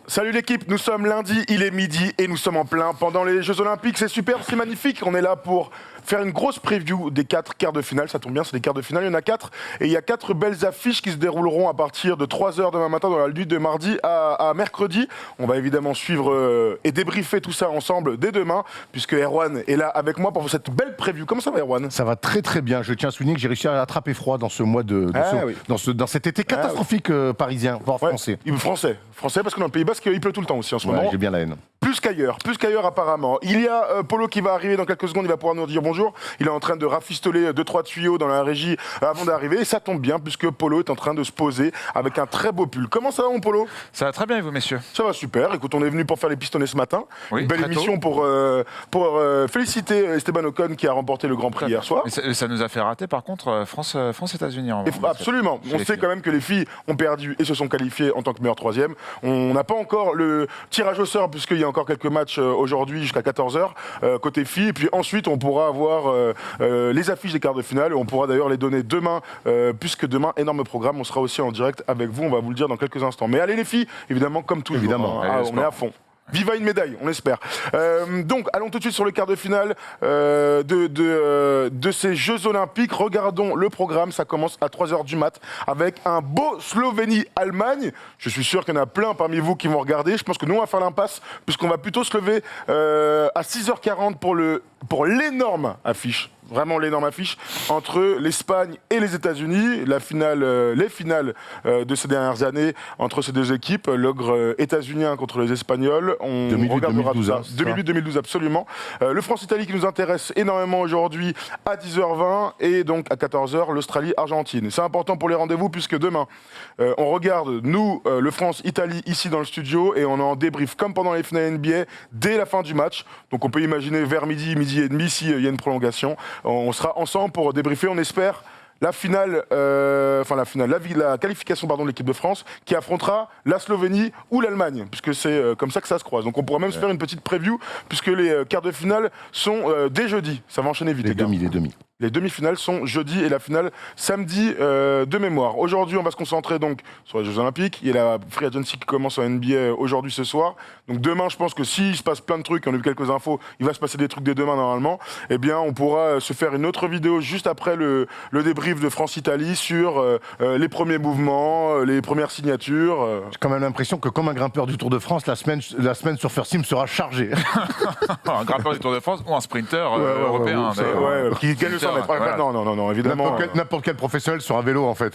Salut l'équipe, nous sommes lundi, il est midi et nous sommes en plein pendant les Jeux Olympiques. C'est super, c'est magnifique. On est là pour faire une grosse preview des 4 quarts de finale. Ça tombe bien, c'est des quarts de finale, il y en a 4. Et il y a 4 belles affiches qui se dérouleront à partir de 3h demain matin dans la nuit de mardi à mercredi. On va évidemment suivre et débriefer tout ça ensemble dès demain, puisque Erwan est là avec moi pour cette belle preview. Comment ça va, Erwan? Ça va très très bien. Je tiens à souligner que j'ai réussi à attraper froid dans ce mois dans cet été catastrophique parisien, voire français. Français parce que dans le Pays Basque, il pleut tout le temps aussi en ce moment. J'ai bien la haine. Plus qu'ailleurs apparemment. Il y a Polo qui va arriver dans quelques secondes, il va pouvoir nous dire bonjour. Il est en train de rafistoler 2-3 tuyaux dans la régie avant d'arriver. Et ça tombe bien puisque Polo est en train de se poser avec un très beau pull. Comment ça va mon Polo? Ça va très bien et vous messieurs? Ça va super. Écoute, on est venu pour faire les pistonnets ce matin. Oui, une belle émission pour féliciter Esteban Ocon qui a remporté le Grand Prix hier soir. Mais ça nous a fait rater par contre France-États-Unis. Absolument. On sait quand même que les filles ont perdu et se sont qualifiées en tant que meilleure troisième. On n'a pas encore le tirage au sort puisqu'il y a encore quelques matchs aujourd'hui jusqu'à 14h côté filles. Et puis ensuite, on pourra avoir les affiches des quarts de finale. Et on pourra d'ailleurs les donner demain puisque demain, énorme programme. On sera aussi en direct avec vous. On va vous le dire dans quelques instants. Mais allez les filles, évidemment, comme toujours. Évidemment. On est à fond. Viva une médaille, on espère. Donc, allons tout de suite sur le quart de finale de ces Jeux Olympiques. Regardons le programme, ça commence à 3h du mat avec un beau Slovénie-Allemagne. Je suis sûr qu'il y en a plein parmi vous qui vont regarder. Je pense que nous, on va faire l'impasse puisqu'on va plutôt se lever à 6h40 pour l'énorme affiche. Vraiment l'énorme affiche entre l'Espagne et les États-Unis. Les finales de ces dernières années entre ces deux équipes. L'ogre états-unien contre les Espagnols. On regardera 2008, tout ça. 2012, absolument. Le France-Italie qui nous intéresse énormément aujourd'hui à 10h20 et donc à 14h l'Australie-Argentine. C'est important pour les rendez-vous puisque demain on regarde nous le France-Italie ici dans le studio et on en débrief comme pendant les finales NBA dès la fin du match. Donc on peut imaginer vers midi et demi s'il y a une prolongation. On sera ensemble pour débriefer, on espère, la qualification de l'équipe de France qui affrontera la Slovénie ou l'Allemagne, puisque c'est comme ça que ça se croise. Donc on pourra même se faire une petite preview, puisque les quarts de finale sont dès jeudi. Ça va enchaîner vite. Les demi. Les demi-finales sont jeudi et la finale samedi de mémoire. Aujourd'hui, on va se concentrer donc sur les Jeux Olympiques. Il y a la Free Agency qui commence en NBA aujourd'hui ce soir. Donc demain, je pense que s'il se passe plein de trucs, on a vu quelques infos, il va se passer des trucs dès demain normalement, eh bien on pourra se faire une autre vidéo juste après le débrief de France-Italie sur les premiers mouvements, les premières signatures. J'ai quand même l'impression que comme un grimpeur du Tour de France, la semaine sur First Team sera chargée. Un grimpeur du Tour de France ou un sprinter européen. Qui gagne le 100 mètres. Voilà. Non, évidemment. N'importe quel professionnel sur un vélo, en fait.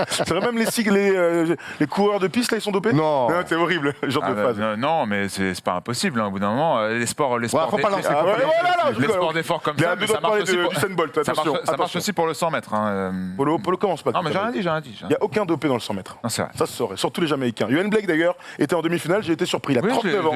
C'est vrai, même les coureurs de piste, là, ils sont dopés? Non, c'est horrible, genre de phase. Non, mais c'est pas impossible. Au bout d'un moment, les sports d'effort comme ça, ça marche aussi pour le 100 mètres. Polo commence pas. Non, mais j'ai rien dit. Il n'y a aucun dopé dans le 100 mètres. Non, c'est vrai. Ça se saurait, surtout les Jamaïcains. Ewan Blake, d'ailleurs, était en demi-finale, j'ai été surpris. Il a 39 ans.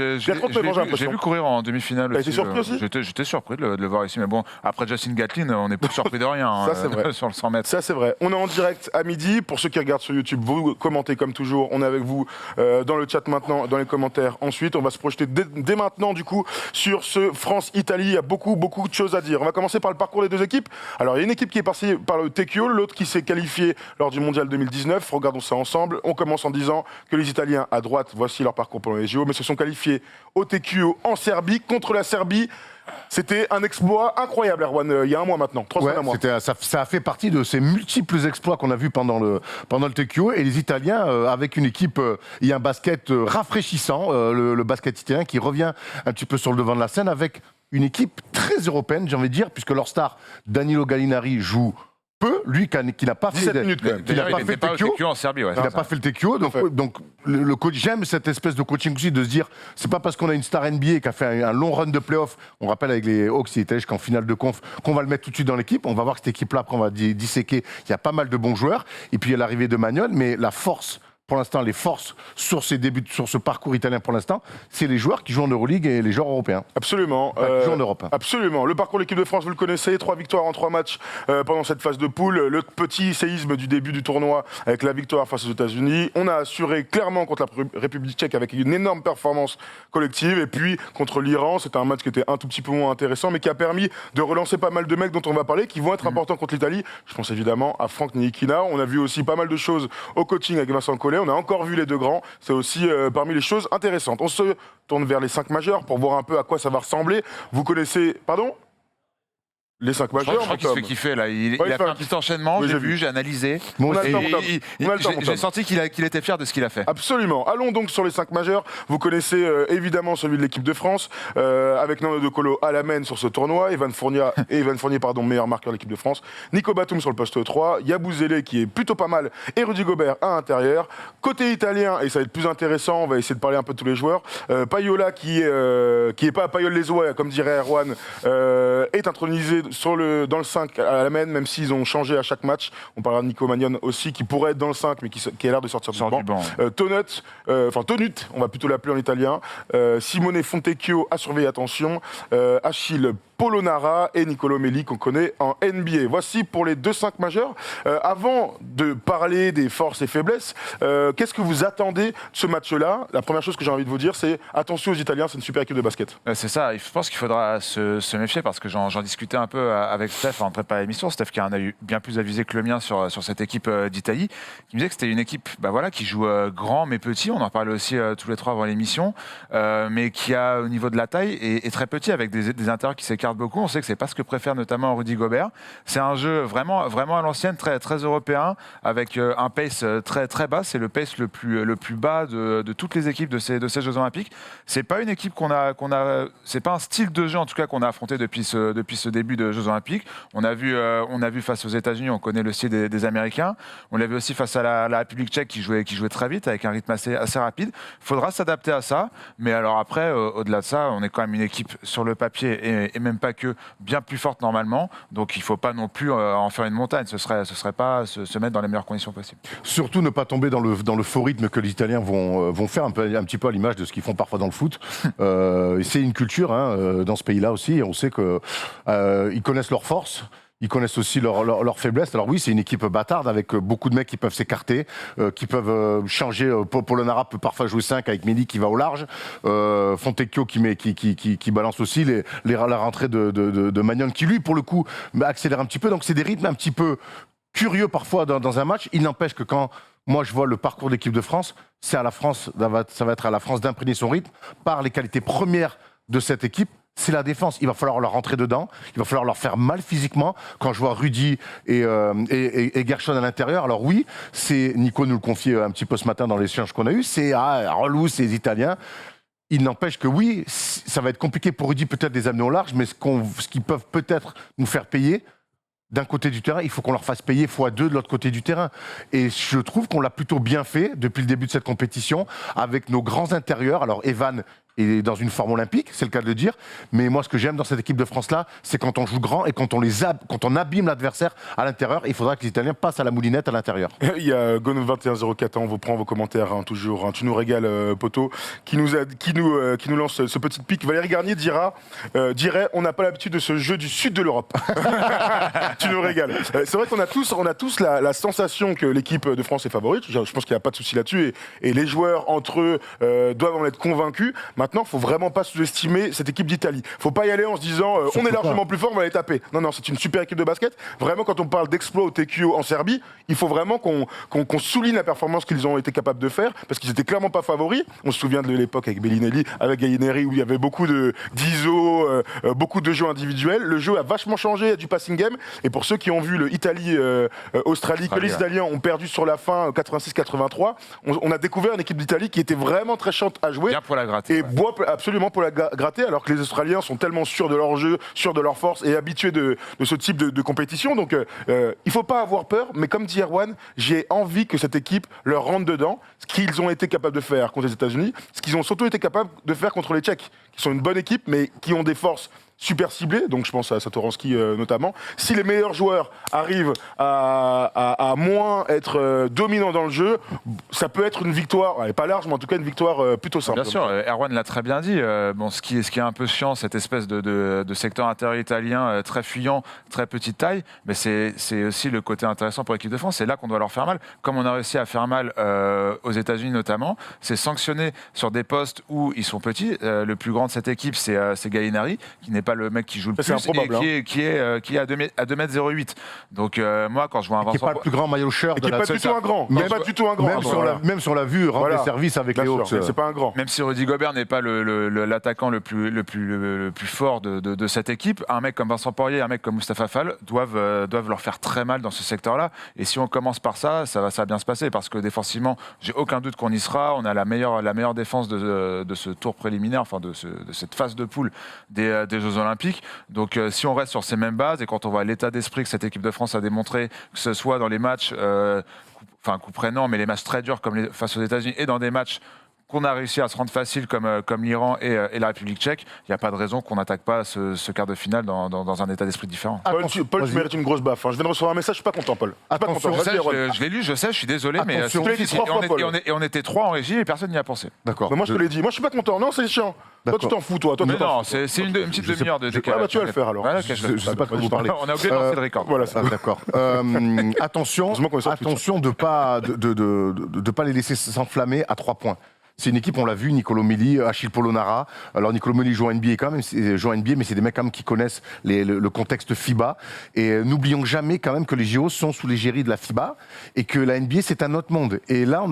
J'ai vu courir en demi-finale. T'as été surpris aussi? J'étais surpris de le voir ici. Mais bon, après Justin Gatlin, on n'est plus surpris de rien. Ça, c'est vrai. Sur le 100 mètres. Ça, c'est vrai. On est en direct à midi. Pour ceux qui regardent sur YouTube, vous commentez comme toujours. On est avec vous dans le chat maintenant, dans les commentaires. Ensuite, on va se projeter dès maintenant, du coup, sur ce France-Italie. Il y a beaucoup de choses à dire. On va commencer par le parcours des deux équipes. Alors, il y a une équipe qui est passée par le TQO, l'autre qui s'est qualifiée lors du Mondial 2019. Regardons ça ensemble. On commence en disant que les Italiens, à droite, voici leur parcours pour les JO, mais se sont qualifiés au TQO en Serbie contre la Serbie. C'était un exploit incroyable, Erwan, il y a un mois maintenant, 3 semaines à mois. Ça a fait partie de ces multiples exploits qu'on a vus pendant le TQO. Et les Italiens, avec une équipe, il y a un basket rafraîchissant, le basket italien qui revient un petit peu sur le devant de la scène avec une équipe très européenne, j'ai envie de dire, puisque leur star, Danilo Gallinari, joue peu, lui qui n'a pas fait 17 minutes quand même. Il n'a pas fait le TQO en Serbie. Il n'a pas fait le TQO, donc le coach, j'aime cette espèce de coaching aussi, de se dire, c'est pas parce qu'on a une star NBA qui a fait un long run de playoff, on rappelle avec les Hawks, il était jusqu'en finale de conf, qu'on va le mettre tout de suite dans l'équipe. On va voir que cette équipe-là, après on va disséquer, il y a pas mal de bons joueurs, et puis il y a l'arrivée de Magnol, mais la force, pour l'instant, les forces sur ces débuts, sur ce parcours italien pour l'instant, c'est les joueurs qui jouent en Euroleague et les joueurs européens. Absolument. Qui jouent en Europe. Absolument. Le parcours de l'équipe de France, vous le connaissez, 3 victoires en 3 matchs pendant cette phase de poule. Le petit séisme du début du tournoi avec la victoire face aux États-Unis. On a assuré clairement contre la République tchèque avec une énorme performance collective. Et puis contre l'Iran, c'était un match qui était un tout petit peu moins intéressant, mais qui a permis de relancer pas mal de mecs dont on va parler, qui vont être importants contre l'Italie. Je pense évidemment à Franck Ntilikina. On a vu aussi pas mal de choses au coaching avec Vincent Collet. On a encore vu les deux grands. C'est aussi parmi les choses intéressantes. On se tourne vers les 5 majeurs pour voir un peu à quoi ça va ressembler. Vous connaissez... Pardon ? Les 5 majeurs, je crois qu'il se fait kiffer là. Il a fait un petit enchaînement, Oui, j'ai j'ai vu, j'ai analysé. On a le Et temps, mon Tom. On a le temps, mon j'ai Tom. senti qu'il était fier de ce qu'il a fait. Absolument. Allons donc sur les 5 majeurs. Vous connaissez évidemment celui de l'équipe de France, avec Nando De Colo à la main sur ce tournoi, Evan Fournier, meilleur marqueur de l'équipe de France, Nico Batum sur le poste 3, Yabusele qui est plutôt pas mal, et Rudy Gobert à l'intérieur. Côté italien, et ça va être plus intéressant, on va essayer de parler un peu de tous les joueurs, Paiola qui est pas Paiol les oies, comme dirait Erwan, est intronisé dans le 5 à la main, même s'ils ont changé à chaque match. On parlera de Nico Magnon aussi, qui pourrait être dans le 5, mais qui a l'air de sortir du banc. Tonut, on va plutôt l'appeler en italien. Simone Fontecchio à surveiller, attention. Achille Polonara et Nicolo Melli qu'on connaît en NBA. Voici pour les 2-5 majeurs. Avant de parler des forces et faiblesses, qu'est-ce que vous attendez de ce match-là ? La première chose que j'ai envie de vous dire, c'est attention aux Italiens, c'est une super équipe de basket. C'est ça, je pense qu'il faudra se méfier parce que j'en discutais un peu avec Steph en préparant l'émission. Steph qui en a eu bien plus avisé que le mien sur cette équipe d'Italie, qui me disait que c'était une équipe qui joue grand mais petit. On en parlait aussi tous les trois avant l'émission, mais qui a au niveau de la taille est très petit avec des intérieurs qui s'écartent beaucoup. On sait que c'est pas ce que préfère notamment Rudy Gobert. C'est un jeu vraiment à l'ancienne, très, très européen, avec un pace très, très bas. C'est le pace le plus bas de toutes les équipes de ces Jeux Olympiques. C'est pas une équipe c'est pas un style de jeu en tout cas qu'on a affronté depuis ce début de Jeux Olympiques. On a vu face aux États-Unis, on connaît le style des Américains. On l'a vu aussi face à la République tchèque qui jouait très vite avec un rythme assez rapide. Il faudra s'adapter à ça. Mais alors après, au-delà de ça, on est quand même une équipe sur le papier et même pas que bien plus forte normalement. Donc il ne faut pas non plus en faire une montagne. Ce serait pas se mettre dans les meilleures conditions possibles. Surtout ne pas tomber dans le faux rythme que les Italiens vont faire un petit peu à l'image de ce qu'ils font parfois dans le foot. C'est une culture dans ce pays-là aussi. Et on sait qu'ils connaissent leurs forces. Ils connaissent aussi leurs faiblesses. Alors oui, c'est une équipe bâtarde avec beaucoup de mecs qui peuvent s'écarter, qui peuvent changer. Polonara peut parfois jouer 5 avec Melli qui va au large. Fontecchio qui balance aussi la rentrée de Magnon qui lui, pour le coup, accélère un petit peu. Donc c'est des rythmes un petit peu curieux parfois dans un match. Il n'empêche que quand moi je vois le parcours de l'équipe de France, ça va être à la France d'imprégner son rythme par les qualités premières de cette équipe. C'est la défense. Il va falloir leur rentrer dedans. Il va falloir leur faire mal physiquement. Quand je vois Rudy et Gershon à l'intérieur, alors oui, Nico nous le confiait un petit peu ce matin dans l'échange qu'on a eu, c'est relou, c'est les Italiens. Il n'empêche que oui, ça va être compliqué pour Rudy peut-être de les amener au large, mais ce qu'ils peuvent peut-être nous faire payer, d'un côté du terrain, il faut qu'on leur fasse payer x2 de l'autre côté du terrain. Et je trouve qu'on l'a plutôt bien fait depuis le début de cette compétition, avec nos grands intérieurs. Alors Evan est dans une forme olympique, c'est le cas de le dire, mais moi ce que j'aime dans cette équipe de France-là, c'est quand on joue grand et quand on abîme l'adversaire à l'intérieur. Il faudra que les Italiens passent à la moulinette à l'intérieur. Il y a Gon2104, on vous prend vos commentaires toujours, tu nous régales poto, qui nous lance ce petit pic. Valérie Garnier dirait on n'a pas l'habitude de ce jeu du sud de l'Europe. Tu nous régales. C'est vrai qu'on a tous la sensation que l'équipe de France est favorite. Je pense qu'il n'y a pas de souci là-dessus et les joueurs entre eux doivent en être convaincus. Maintenant, il ne faut vraiment pas sous-estimer cette équipe d'Italie. Il ne faut pas y aller en se disant on est largement plus fort, on va les taper. Non, c'est une super équipe de basket. Vraiment, quand on parle d'exploit au TQO en Serbie, il faut vraiment qu'on souligne la performance qu'ils ont été capables de faire, parce qu'ils étaient clairement pas favoris. On se souvient de l'époque avec Bellinelli, avec Gallinari, où il y avait beaucoup d'ISO, beaucoup de jeux individuels. Le jeu a vachement changé, il y a du passing game. Et pour ceux qui ont vu le Italie-Australie, que les Italiens ont perdu sur la fin 86-83, on a découvert une équipe d'Italie qui était vraiment très chante à jouer. Bien pour la gratter. Et absolument pour la gratter, alors que les Australiens sont tellement sûrs de leur jeu, sûrs de leur force et habitués de ce type de compétition. Donc il ne faut pas avoir peur, mais comme dit Erwan, j'ai envie que cette équipe leur rentre dedans, ce qu'ils ont été capables de faire contre les États-Unis, ce qu'ils ont surtout été capables de faire contre les Tchèques, qui sont une bonne équipe, mais qui ont des forces super ciblés, donc je pense à Satoransky notamment. Si les meilleurs joueurs arrivent à moins être dominants dans le jeu, ça peut être une victoire, elle n'est pas large, mais en tout cas une victoire plutôt simple. Bien sûr, Erwan l'a très bien dit. Ce qui est un peu chiant, cette espèce de secteur intérieur italien très fuyant, très petite taille, mais c'est aussi le côté intéressant pour l'équipe de France. C'est là qu'on doit leur faire mal. Comme on a réussi à faire mal aux États-Unis notamment, c'est sanctionner sur des postes où ils sont petits. Le plus grand de cette équipe, c'est Gallinari, qui n'est pas pas le mec qui joue le Ça, plus c'est improbable, et qui est à 2m08. Donc moi, quand je vois un Qui n'est Vincent pas le plus grand maillot shirt Qui de n'est la pas du tout un grand. Même- Pas du tout un grand. Même, sur la vue, rendre Voilà. des services avec Bien les sûr, Hawks. mais c'est pas un grand. Même si Rudy Gobert n'est pas l'attaquant le plus fort de cette équipe, un mec comme Vincent Poirier, un mec comme Mustapha Fall doivent leur faire très mal dans ce secteur-là. Et si on commence par ça, ça va bien se passer parce que défensivement, j'ai aucun doute qu'on y sera. On a la meilleure défense de ce tour préliminaire, enfin de cette phase de poule des Jeux Olympiques. Donc si on reste sur ces mêmes bases et quand on voit l'état d'esprit que cette équipe de France a démontré, que ce soit dans les matchs, coup prenant, mais les matchs très durs comme face aux États-Unis et dans des matchs qu'on a réussi à se rendre facile comme l'Iran et la République tchèque, il n'y a pas de raison qu'on n'attaque pas ce quart de finale dans un état d'esprit différent. Paul, tu mérites une grosse baffe. Je viens de recevoir un message, je suis pas content, Paul. Je suis pas Attention, content. Ça, Vas-y, Erwan. je l'ai lu, je sais, je suis désolé, mais Attention. c'est Tu l'as dit difficile. 3 fois, Paul. Et on était 3 en régie et personne n'y a pensé. D'accord. Mais moi, je te l'ai dit. Moi, je suis pas content. Non, c'est chiant. Toi, D'accord. tu t'en fous, toi. Toi, Mais tu t'en non, fous. c'est une petite demi-heure de décalage. Ah bah, tu vas le faire, alors. Voilà, ok, Je sais pas de quoi vous parlez. On a oublié de lancer le record. Voilà, Ah, d'accord. Attention, Heureusement qu'on est sur Twitch. attention de pas les laisser s'enflammer à 3 points. C'est une équipe, on l'a vu, Nicolo Melli, Achille Polonara. Alors Nicolo Melli joue en NBA quand même, joue en NBA, mais c'est des mecs quand même qui connaissent le contexte FIBA. Et n'oublions jamais quand même que les JO sont sous l'égérie de la FIBA et que la NBA c'est un autre monde. Et là,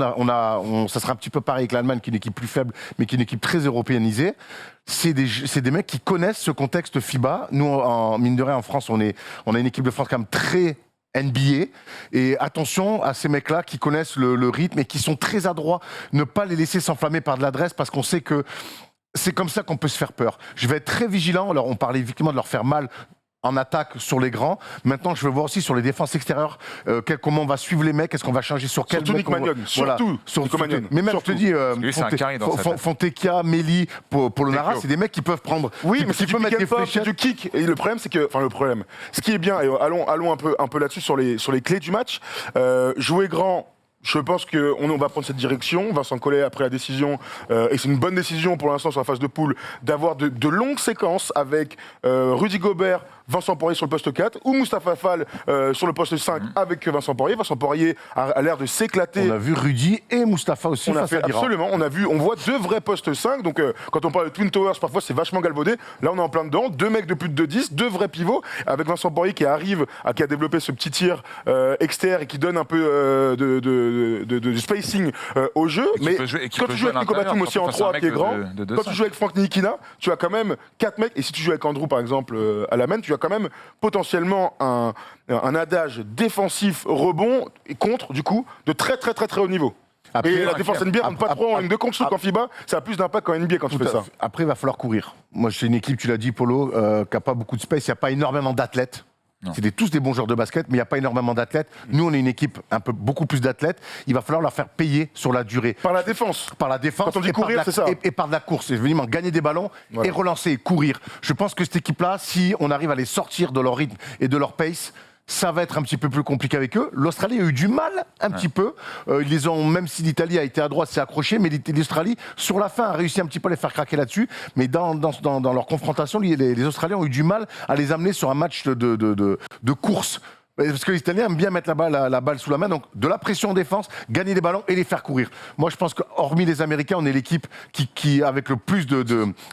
ça sera un petit peu pareil avec l'Allemagne, qui est une équipe plus faible, mais qui est une équipe très européanisée. C'est des mecs qui connaissent ce contexte FIBA. Nous, mine de rien, en France, on a une équipe de France quand même très NBA, et attention à ces mecs-là qui connaissent le rythme et qui sont très adroits, ne pas les laisser s'enflammer par de l'adresse parce qu'on sait que c'est comme ça qu'on peut se faire peur. Je vais être très vigilant. Alors on parlait effectivement de leur faire mal en attaque sur les grands. Maintenant, je veux voir aussi sur les défenses extérieures comment on va suivre les mecs. Est-ce qu'on va changer sur quel Surtout mec Nick Mannion. Surtout Nick Mannion. Mais même, Surtout. je te dis, lui, c'est un carré dans sa tête. Fontecchia, Melli, Polonara, c'est des mecs qui peuvent prendre. Oui, qui- mais qui c'est du peuvent pick mettre and des pop, c'est fléchettes. du kick. Et le problème, c'est que, ce qui est bien, et allons un peu là-dessus sur les clés du match. Jouer grand. Je pense qu'on va prendre cette direction. Vincent Collet a pris la décision, et c'est une bonne décision pour l'instant sur la phase de poule, d'avoir de longues séquences avec Rudy Gobert, Vincent Poirier sur le poste 4 ou Mustapha Fall sur le poste 5 avec Vincent Poirier. Vincent Poirier a l'air de s'éclater. On a vu Rudy et Mustapha aussi On a face fait à l'Iran. absolument, on voit 2 vrais postes 5, donc quand on parle de Twin Towers, parfois c'est vachement galvaudé. Là on est en plein dedans, 2 mecs de plus de 2,10, 2 vrais pivots, avec Vincent Poirier qui a développé ce petit tir externe et qui donne un peu de spacing au jeu. Mais quand tu joues avec Nico Batum aussi en 3 qui est grand, quand tu joues avec Frank Ntilikina, tu as quand même 4 mecs, et si tu joues avec Andrew par exemple à la main, tu as quand même potentiellement un adage défensif rebond et contre du coup de très haut niveau. Et la défense NBA rentre pas trop en ligne de compte, je trouve qu'en FIBA, ça a plus d'impact qu'en NBA quand tu fais ça. Après, il va falloir courir. Moi, c'est une équipe, tu l'as dit, Polo, qui n'a pas beaucoup de space. Il n'y a pas énormément d'athlètes. C'est tous des bons joueurs de basket, mais il n'y a pas énormément d'athlètes. Nous, on est une équipe beaucoup plus d'athlètes. Il va falloir leur faire payer sur la durée. Par la défense. Par la défense. Quand on dit courir, c'est ça. Et par de la course. Et vraiment gagner des ballons et relancer et courir. Je pense que cette équipe-là, si on arrive à les sortir de leur rythme et de leur pace, ça va être un petit peu plus compliqué avec eux. L'Australie a eu du mal un petit peu. Ils les ont, même si l'Italie a été à droite, s'est accrochée, mais l'Australie, sur la fin, a réussi un petit peu à les faire craquer là-dessus. Mais dans leur confrontation, les Australiens ont eu du mal à les amener sur un match de course. Parce que les Italiens aiment bien mettre la balle sous la main, donc de la pression en défense, gagner des ballons et les faire courir. Moi, je pense qu'hormis les Américains, on est l'équipe qui avec le plus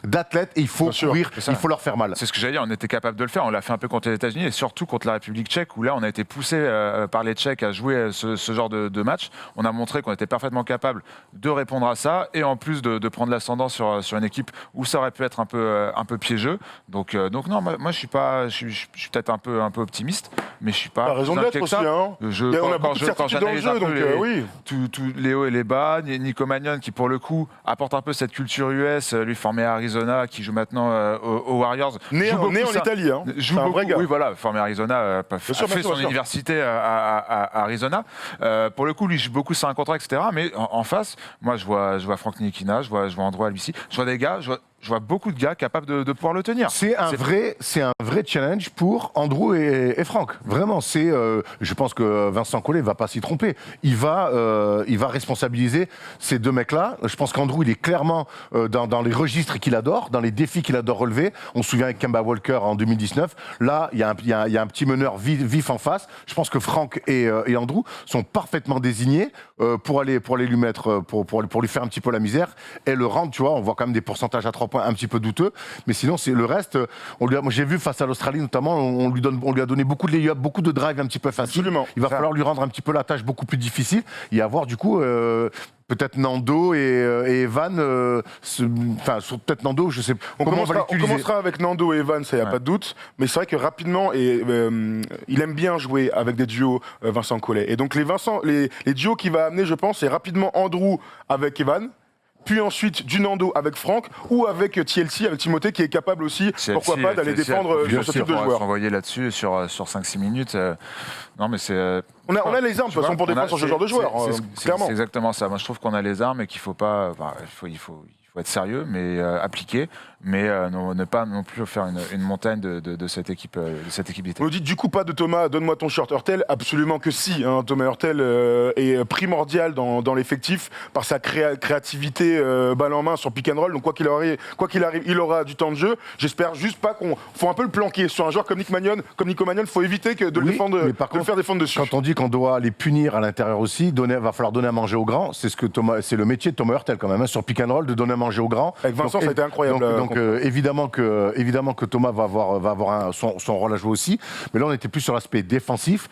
d'athlètes, et il faut courir, il faut leur faire mal. C'est ce que j'allais dire, on était capable de le faire, on l'a fait un peu contre les États-Unis et surtout contre la République tchèque, où là, on a été poussé par les Tchèques à jouer ce genre de match. On a montré qu'on était parfaitement capable de répondre à ça et en plus de prendre l'ascendant sur une équipe où ça aurait pu être un peu piégeux. Donc non, moi, je suis peut-être un peu optimiste, mais je suis pas. T'as raison de l'être aussi, hein. On a beaucoup de certitudes dans le jeu, donc oui. Tous les hauts et les bas, Nico Mannion qui pour le coup apporte un peu cette culture US, lui formé à Arizona, qui joue maintenant aux Warriors. Né en Italie, hein. C'est un vrai gars. Oui, voilà, formé à Arizona, fait son université à Arizona. Pour le coup, lui joue beaucoup sur un contrat, etc. Mais en face, moi je vois Frank Ntilikina, je vois Andrew Albissi, je vois des gars, je vois beaucoup de gars capables de pouvoir le tenir. C'est un vrai challenge pour Andrew et Franck. Vraiment, je pense que Vincent Collet ne va pas s'y tromper. Il va responsabiliser ces 2 mecs-là. Je pense qu'Andrew, il est clairement dans les registres qu'il adore, dans les défis qu'il adore relever. On se souvient avec Kemba Walker en 2019. Là, il y a un petit meneur vif en face. Je pense que Franck et Andrew sont parfaitement désignés pour aller lui mettre, pour lui faire un petit peu la misère et le rendre, tu vois. On voit quand même des pourcentages à 3 points un petit peu douteux. Mais sinon, c'est le reste. Moi, j'ai vu face à l'Australie notamment, on lui a donné beaucoup de lay-up, beaucoup de drive un petit peu facile. Absolument. Il va falloir lui rendre un petit peu la tâche beaucoup plus difficile et avoir du coup peut-être Nando et Evan, peut-être Nando, je sais pas. On commencera avec Nando et Evan, ça y a pas de doute, mais c'est vrai que rapidement, il aime bien jouer avec des duos, Vincent Collet. Et donc les duos qu'il va amener, je pense, c'est rapidement Andrew avec Evan, puis ensuite du Nando avec Franck, ou avec TLC, avec Timothée, qui est capable aussi, pourquoi pas, d'aller défendre sur ce type de joueur. S'envoyer là-dessus sur 5-6 minutes. Non, mais c'est... On a les armes, de toute façon, pour défendre sur ce genre de joueur, clairement. C'est exactement ça. Moi, je trouve qu'on a les armes et qu'il faut pas... il faut être sérieux, mais appliqué, mais ne pas non plus faire une montagne de cette équipe d'Italie. On nous dit du coup pas de Thomas, donne-moi ton shirt Hurtel. Absolument que si. Thomas Hurtel est primordial dans l'effectif par sa créativité balle en main sur pick and roll. Donc quoi qu'il arrive, il aura du temps de jeu. J'espère juste pas faut un peu le planquer sur un joueur comme Nico Magnon. Faut éviter de le faire défendre dessus. Quand on dit qu'on doit les punir à l'intérieur aussi, va falloir donner à manger aux grands. C'est le métier de Thomas Hurtel quand même, sur pick and roll, de donner à manger aux grands. Avec Vincent, ça a été incroyable. Donc évidemment que Thomas va avoir son rôle à jouer aussi. Mais là, on était plus sur l'aspect défensif.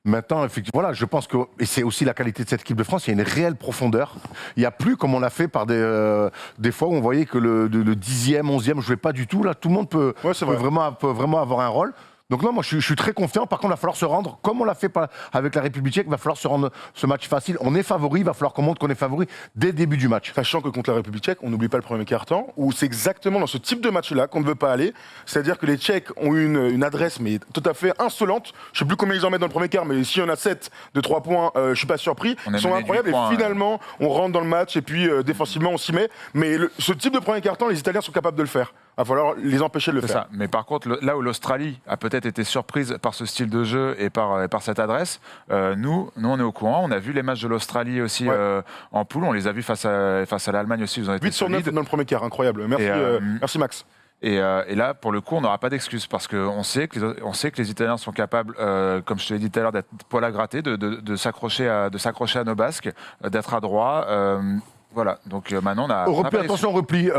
Maintenant, effectivement, voilà, je pense que, et c'est aussi la qualité de cette équipe de France, il y a une réelle profondeur. Il n'y a plus, comme on l'a fait par des fois où on voyait que le 10e, 11e ne jouait pas du tout. Là, tout le monde peut vraiment avoir un rôle. Donc non, moi je suis très confiant. Par contre, il va falloir se rendre, comme on l'a fait avec la République tchèque, il va falloir se rendre ce match facile. On est favori, il va falloir qu'on montre qu'on est favori dès le début du match. Sachant que contre la République tchèque, on n'oublie pas le premier quart-temps, où c'est exactement dans ce type de match-là qu'on ne veut pas aller. C'est-à-dire que les Tchèques ont eu une adresse mais tout à fait insolente. Je ne sais plus combien ils en mettent dans le premier quart, mais s'il y en a 7 de 3 points, je ne suis pas surpris. Ils sont incroyables et finalement, on rentre dans le match et puis défensivement, on s'y met. Mais ce type de premier quart-temps, les Italiens sont capables de le faire. Il va falloir les empêcher de le faire. Ça. Mais par contre, là où l'Australie a peut-être été surprise par ce style de jeu et par cette adresse, nous, on est au courant. On a vu les matchs de l'Australie aussi en poule. On les a vus face à l'Allemagne aussi. Ils ont été 8 sur 9 dans le premier quart, incroyable. Merci Max. Et là, pour le coup, on n'aura pas d'excuses parce qu'on sait que les Italiens sont capables, comme je te l'ai dit tout à l'heure, d'être poil à gratter, de s'accrocher à nos basques, d'être adroit. Voilà, donc maintenant on a... Attention, repli,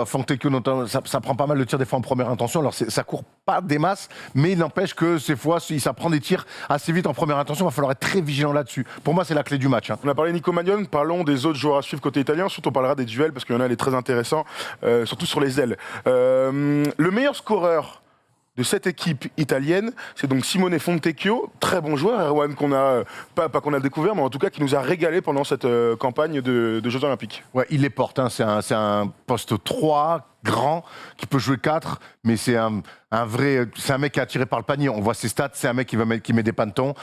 Fontecchio notamment, ça prend pas mal de tirs des fois en première intention, alors ça court pas des masses, mais il n'empêche que ces fois, si ça prend des tirs assez vite en première intention, il va falloir être très vigilant là-dessus. Pour moi, c'est la clé du match. On a parlé de Nico Magnon, parlons des autres joueurs à suivre côté italien, surtout on parlera des duels, parce qu'il y en a des très intéressants, surtout sur les ailes. Le meilleur scoreur de cette équipe italienne, c'est donc Simone Fontecchio, très bon joueur, Erwan, qu'on a pas qu'on a découvert, mais en tout cas qui nous a régalé pendant cette campagne de Jeux Olympiques. Ouais, il les porte, c'est un poste 3, grand, qui peut jouer 4, mais c'est un mec qui est attiré par le panier. On voit ses stats, c'est un mec qui met des pantons.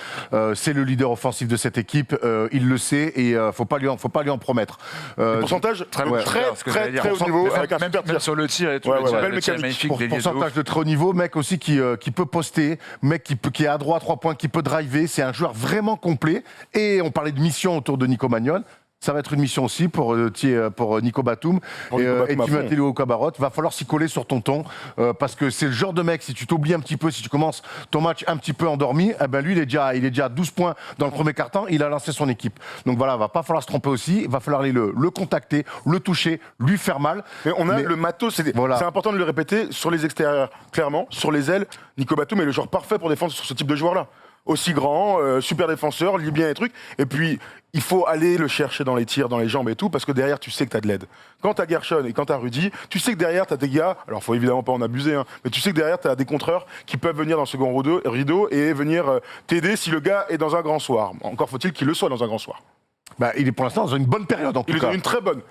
C'est le leader offensif de cette équipe, il le sait et faut pas lui en promettre. Pourcentage très haut niveau, avec un super tir sur le tir et tout. Belle mécanique. Pourcentage de très haut niveau, mec aussi qui peut poster, mec qui est à droit 3 points, qui peut driver. C'est un joueur vraiment complet. Et on parlait de mission autour de Nico Magnon. Ça va être une mission aussi pour Nico Batum et Timoteo Cabarrot. Va falloir s'y coller sur ton ton parce que c'est le genre de mec, si tu t'oublies un petit peu, si tu commences ton match un petit peu endormi, eh ben lui il est déjà à 12 points dans le premier quart-temps, il a lancé son équipe. Donc voilà, va pas falloir se tromper aussi, il va falloir aller le contacter, le toucher, lui faire mal. Mais on a le matos, c'est important de le répéter, sur les extérieurs, clairement, sur les ailes, Nico Batum est le joueur parfait pour défendre sur ce type de joueur-là. Aussi grand, super défenseur, lit bien les trucs. Et puis, il faut aller le chercher dans les tirs, dans les jambes et tout, parce que derrière, tu sais que tu as de l'aide. Quand tu as Gershon et quand tu as Rudy, tu sais que derrière, tu as des gars, alors il faut évidemment pas en abuser, mais tu sais que derrière, tu as des contreurs qui peuvent venir dans le second rideau et venir t'aider si le gars est dans un grand soir. Encore faut-il qu'il le soit dans un grand soir. Il est pour l'instant dans une bonne période en tout cas. Il est dans une très bonne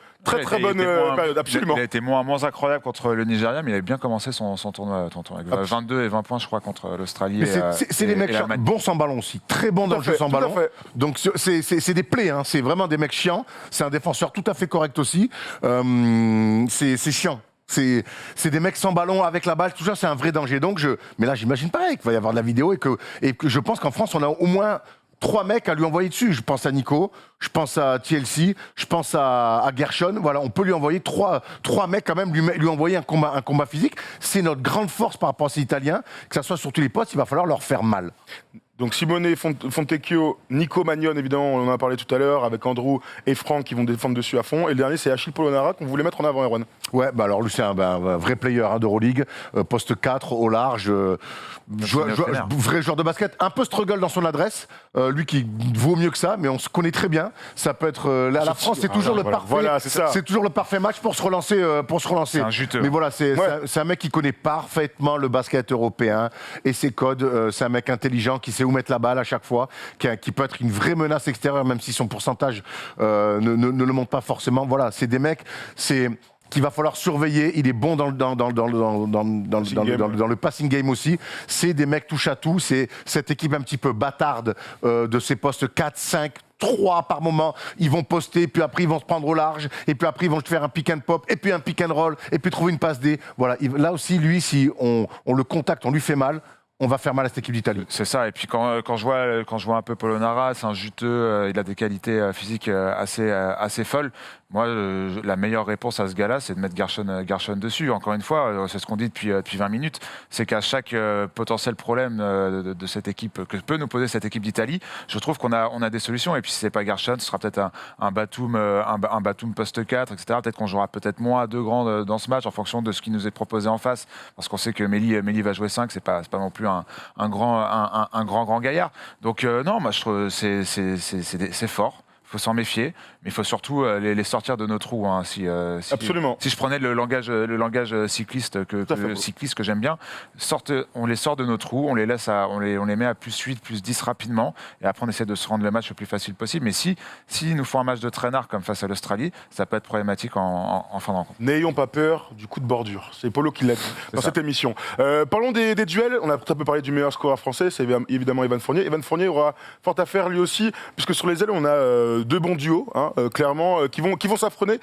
période, absolument. Il a été moins incroyable contre le Nigeria, mais il avait bien commencé son tournoi. 22 et 20 points, je crois, contre l'Australie. C'est des mecs bons sans ballon aussi, très bons dans le jeu sans ballon. Donc c'est des plaies, c'est vraiment des mecs chiants. C'est un défenseur tout à fait correct aussi. C'est chiant. C'est des mecs sans ballon avec la balle, tout ça, c'est un vrai danger. Donc mais là, j'imagine pareil qu'il va y avoir de la vidéo et que je pense qu'en France, on a au moins 3 mecs à lui envoyer dessus. Je pense à Nico, je pense à TLC, je pense à Gershon. Voilà, on peut lui envoyer 3 mecs quand même, lui envoyer un combat physique. C'est notre grande force par rapport à ces Italiens, que ça soit sur tous les postes, il va falloir leur faire mal. Donc Simone Fontecchio, Nico Magnon, évidemment, on en a parlé tout à l'heure, avec Andrew et Franck qui vont défendre dessus à fond. Et le dernier, c'est Achille Polonara qu'on voulait mettre en avant, Erwan. Ouais, bah alors lui, c'est un vrai player d'Euroleague, poste 4, au large, vrai joueur de basket, un peu struggle dans son adresse, lui qui vaut mieux que ça, mais on se connaît très bien. Ça peut être la France, c'est toujours le parfait. Voilà, c'est toujours le parfait match pour se relancer. C'est un juteux. Mais voilà, c'est un mec qui connaît parfaitement le basket européen et ses codes. C'est un mec intelligent qui sait où mettre la balle à chaque fois, qui peut être une vraie menace extérieure, même si son pourcentage ne le montre pas forcément. Voilà, c'est des mecs, qu'il va falloir surveiller. Il est bon dans le passing game aussi. C'est des mecs touche à tout. C'est cette équipe un petit peu bâtarde de ces postes 4, 5, 3 par moment. Ils vont poster, puis après ils vont se prendre au large, et puis après ils vont te faire un pick and pop, et puis un pick and roll, et puis trouver une passe D. Voilà. Là aussi, lui, si on le contacte, on lui fait mal, on va faire mal à cette équipe d'Italie. C'est ça. Et puis quand je vois un peu Polonara, c'est un juteux, il a des qualités physiques assez folles. Moi, la meilleure réponse à ce gars-là, c'est de mettre Gershon dessus. Encore une fois, c'est ce qu'on dit depuis 20 minutes, c'est qu'à chaque potentiel problème de cette équipe, que peut nous poser cette équipe d'Italie, je trouve qu'on a des solutions. Et puis si c'est pas Gershon, ce sera peut-être un Batum poste 4, etc. Peut-être qu'on jouera peut-être moins à 2 grands dans ce match en fonction de ce qui nous est proposé en face, parce qu'on sait que Méli va jouer 5, c'est pas non plus un grand gaillard. Donc non, moi je trouve c'est fort. Il faut s'en méfier, mais il faut surtout les sortir de nos trous. Hein, Absolument. Si je prenais le langage cycliste que j'aime bien, on les sort de nos trous, on les met à plus 8, plus 10 rapidement, et après on essaie de se rendre le match le plus facile possible. Mais si nous font un match de traînard comme face à l'Australie, ça peut être problématique en fin de rencontre. N'ayons pas peur du coup de bordure. C'est Polo qui l'a dit dans cette émission. Parlons des duels. On a un peu parlé du meilleur scoreur français, c'est évidemment Evan Fournier. Evan Fournier aura fort à faire lui aussi, puisque sur les ailes, on a 2 bons duos, clairement, qui vont s'affronter.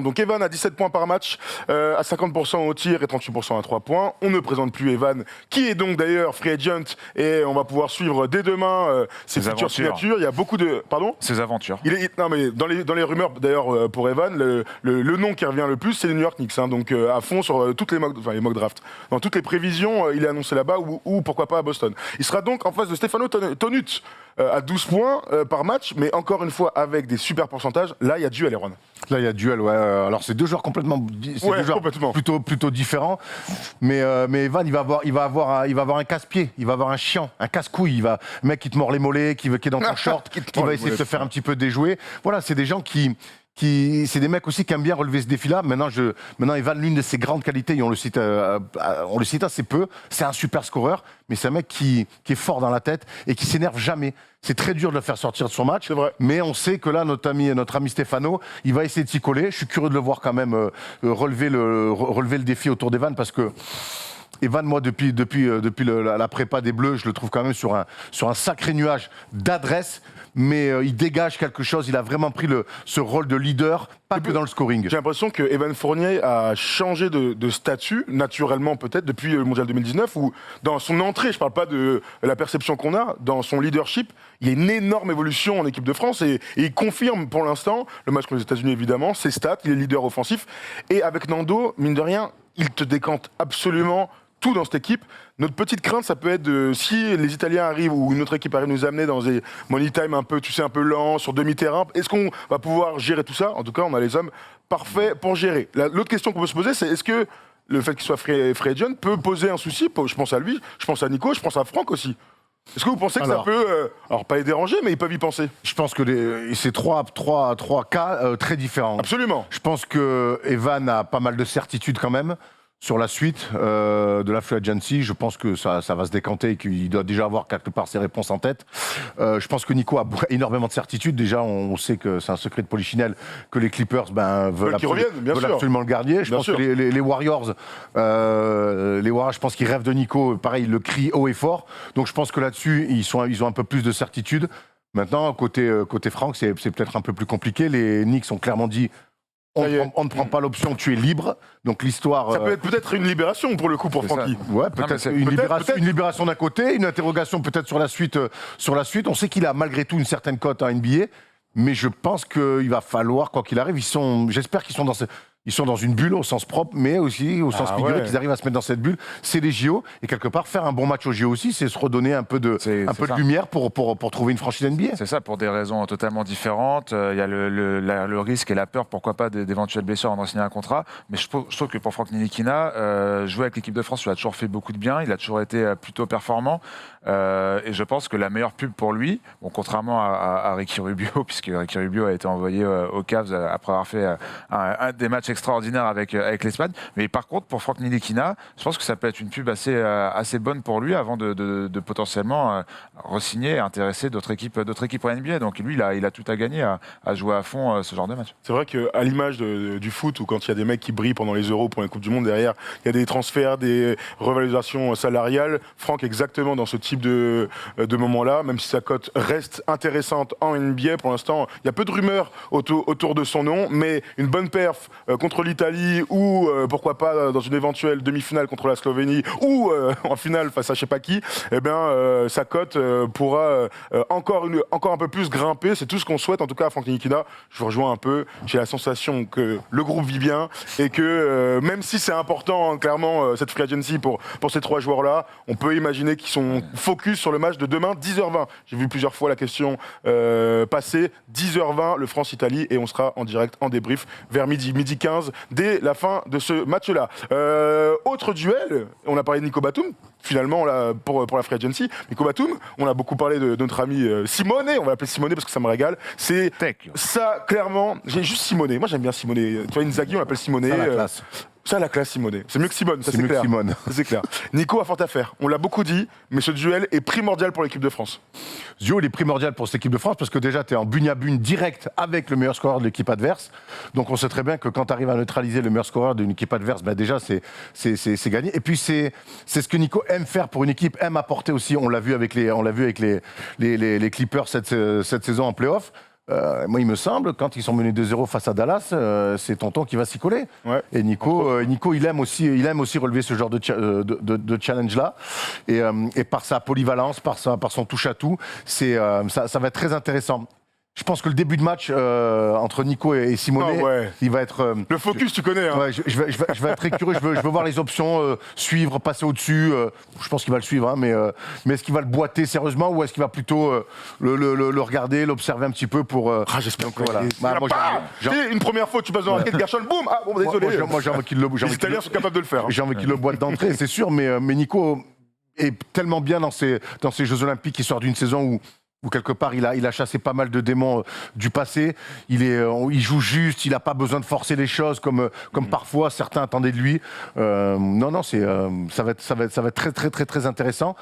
Donc Evan a 17 points par match, à 50% au tir et 38% à 3 points. On ne présente plus Evan, qui est donc d'ailleurs free agent, et on va pouvoir suivre dès demain ses futures signatures. Il y a beaucoup de... Pardon ? Ses aventures. Non, mais dans les rumeurs, d'ailleurs, pour Evan, le nom qui revient le plus, c'est les New York Knicks. Donc à fond sur toutes les mock drafts. Dans toutes les prévisions, il est annoncé là-bas, ou pourquoi pas à Boston. Il sera donc en face de Stefano Tonut, à 12 points par match, mais encore une fois avec des super pourcentages. Là, il y a duel, Erwan. Là, il y a duel, ouais. Alors, c'est 2 joueurs complètement plutôt différents. Mais Evan, il va avoir un casse-pied, il va avoir un chiant, un casse-couille. Un mec qui te mord les mollets, qui est dans ton short, qui va essayer de te faire un petit peu déjouer. Voilà, c'est des gens c'est des mecs aussi qui aiment bien relever ce défi-là. Maintenant, Evan, l'une de ses grandes qualités, et on le cite assez peu, c'est un super scoreur, mais c'est un mec qui est fort dans la tête et qui s'énerve jamais. C'est très dur de le faire sortir de son match, mais on sait que là, notre ami Stefano, il va essayer de s'y coller. Je suis curieux de le voir quand même relever le défi autour d'Evan, parce que Evan, moi, depuis la prépa des Bleus, je le trouve quand même sur un sacré nuage d'adresse, mais il dégage quelque chose. Il a vraiment pris ce rôle de leader, pas que dans le scoring. J'ai l'impression que Evan Fournier a changé de statut, naturellement peut-être, depuis le Mondial 2019, où dans son entrée, je parle pas de la perception qu'on a, dans son leadership, il y a une énorme évolution en équipe de France, et il confirme pour l'instant, le match contre les États-Unis évidemment, ses stats, il est leader offensif, et avec Nando, mine de rien, il te décante absolument tout dans cette équipe. Notre petite crainte, ça peut être si les Italiens arrivent ou une autre équipe arrive nous amener dans des money time un peu lents, sur demi-terrain, est-ce qu'on va pouvoir gérer tout ça ? En tout cas, on a les hommes parfaits pour gérer. L'autre question qu'on peut se poser, c'est est-ce que le fait qu'il soit free agent peut poser un souci ? Je pense à lui, je pense à Nico, je pense à Franck aussi. Est-ce que vous pensez que ça peut, alors pas les déranger, mais ils peuvent y penser ? Je pense que c'est trois cas très différents. Absolument. Je pense que Evan a pas mal de certitudes quand même sur la suite de la free agency. Je pense que ça va se décanter et qu'il doit déjà avoir quelque part ses réponses en tête. Je pense que Nico a énormément de certitudes. Déjà, on sait que c'est un secret de Polichinelle que les Clippers veulent absolument le garder. Je pense que les Warriors, je pense qu'ils rêvent de Nico. Pareil, ils le crient haut et fort. Donc je pense que là-dessus, ils ont un peu plus de certitude. Maintenant, côté Franck, c'est peut-être un peu plus compliqué. Les Knicks ont clairement dit on ne prend pas l'option, tu es libre. Donc l'histoire. Ça peut être peut-être une libération pour le coup pour Francky. Ouais, peut-être une libération d'un côté, une interrogation peut-être sur la suite. On sait qu'il a malgré tout une certaine cote en NBA, mais je pense qu'il va falloir, quoi qu'il arrive, j'espère qu'ils sont Ils sont dans une bulle au sens propre, mais aussi au sens figuré, qu'ils arrivent à se mettre dans cette bulle. C'est les JO. Et quelque part, faire un bon match aux JO aussi, c'est se redonner un peu de lumière pour trouver une franchise NBA. C'est ça, pour des raisons totalement différentes. Il y a le risque et la peur, pourquoi pas, d'éventuelles blessures avant de signer un contrat. Mais je trouve que pour Franck Ntilikina, jouer avec l'équipe de France, lui a toujours fait beaucoup de bien. Il a toujours été plutôt performant. Et je pense que la meilleure pub pour lui, bon, contrairement à Ricky Rubio, puisque Ricky Rubio a été envoyé aux Cavs après avoir fait un des matchs extraordinaires avec l'Espagne. Mais par contre, pour Franck Ntilikina, je pense que ça peut être une pub assez bonne pour lui avant de potentiellement re-signer et intéresser d'autres équipes en NBA. Donc lui, il a tout à gagner à jouer à fond ce genre de match. C'est vrai qu'à l'image du foot, où quand il y a des mecs qui brillent pendant les Euros pour les Coupes du Monde, derrière, il y a des transferts, des revalorisations salariales. Franck, exactement dans ce type de moment-là, même si sa cote reste intéressante en NBA, pour l'instant, il y a peu de rumeurs autour de son nom, mais une bonne perf contre l'Italie ou pourquoi pas dans une éventuelle demi-finale contre la Slovénie ou en finale face à je sais pas qui, eh bien sa cote pourra encore un peu plus grimper. C'est tout ce qu'on souhaite en tout cas à Franck Ntilikina. Je vous rejoins un peu. J'ai la sensation que le groupe vit bien et que même si c'est important hein, clairement cette free agency pour ces trois joueurs-là, on peut imaginer qu'ils sont focus sur le match de demain 10h20. J'ai vu plusieurs fois la question passer. 10h20 le France-Italie et on sera en direct en débrief vers midi 15 dès la fin de ce match-là. Autre duel, on a parlé de Nico Batum, finalement là, pour la Free Agency. Nico Batum, on a beaucoup parlé de notre ami Simone, on va l'appeler Simone parce que ça me régale. C'est ça, clairement, j'ai juste Simone. Moi j'aime bien Simone. Tu vois, Inzaghi, on l'appelle Simone. Ça, la classe. Ça, la classe, Simone. C'est mieux que Simone, ça c'est mieux clair. Que Simone. C'est clair. Nico a fort à faire. On l'a beaucoup dit, mais ce duel est primordial pour l'équipe de France. Ce duel est primordial pour cette équipe de France parce que déjà, tu es en bune à bune direct avec le meilleur scoreur de l'équipe adverse. Donc, on sait très bien que quand tu arrives à neutraliser le meilleur scoreur d'une équipe adverse, ben déjà, c'est gagné. Et puis, c'est ce que Nico aime faire pour une équipe, aime apporter aussi. On l'a vu avec les Clippers cette saison en play-off. Moi, il me semble, quand ils sont menés 2-0 face à Dallas, c'est Tonton qui va s'y coller. Ouais. Et Nico, il aime aussi relever ce genre de challenge-là. Et par sa polyvalence, par son touche-à-tout, ça va être très intéressant. Je pense que le début de match entre Nico et Simone, il va être... le focus, tu connais. Hein. Ouais, je vais être très curieux. Je veux voir les options, suivre, passer au-dessus. Je pense qu'il va le suivre, hein, mais est-ce qu'il va le boiter sérieusement ou est-ce qu'il va plutôt le regarder, l'observer un petit peu pour... j'espère que voilà. Une première fois, tu passes dans la raquette, Gershon, boum. Ah bon, désolé. Moi, j'ai envie qu'il le... Les Italiens sont capables de le faire. Hein. J'ai envie qu'il le boite d'entrée, c'est sûr, mais Nico est tellement bien dans ces Jeux Olympiques qui sort d'une saison où quelque part il a chassé pas mal de démons du passé. Il joue juste, il n'a pas besoin de forcer les choses comme parfois certains attendaient de lui. Non, ça va être très très très très intéressant.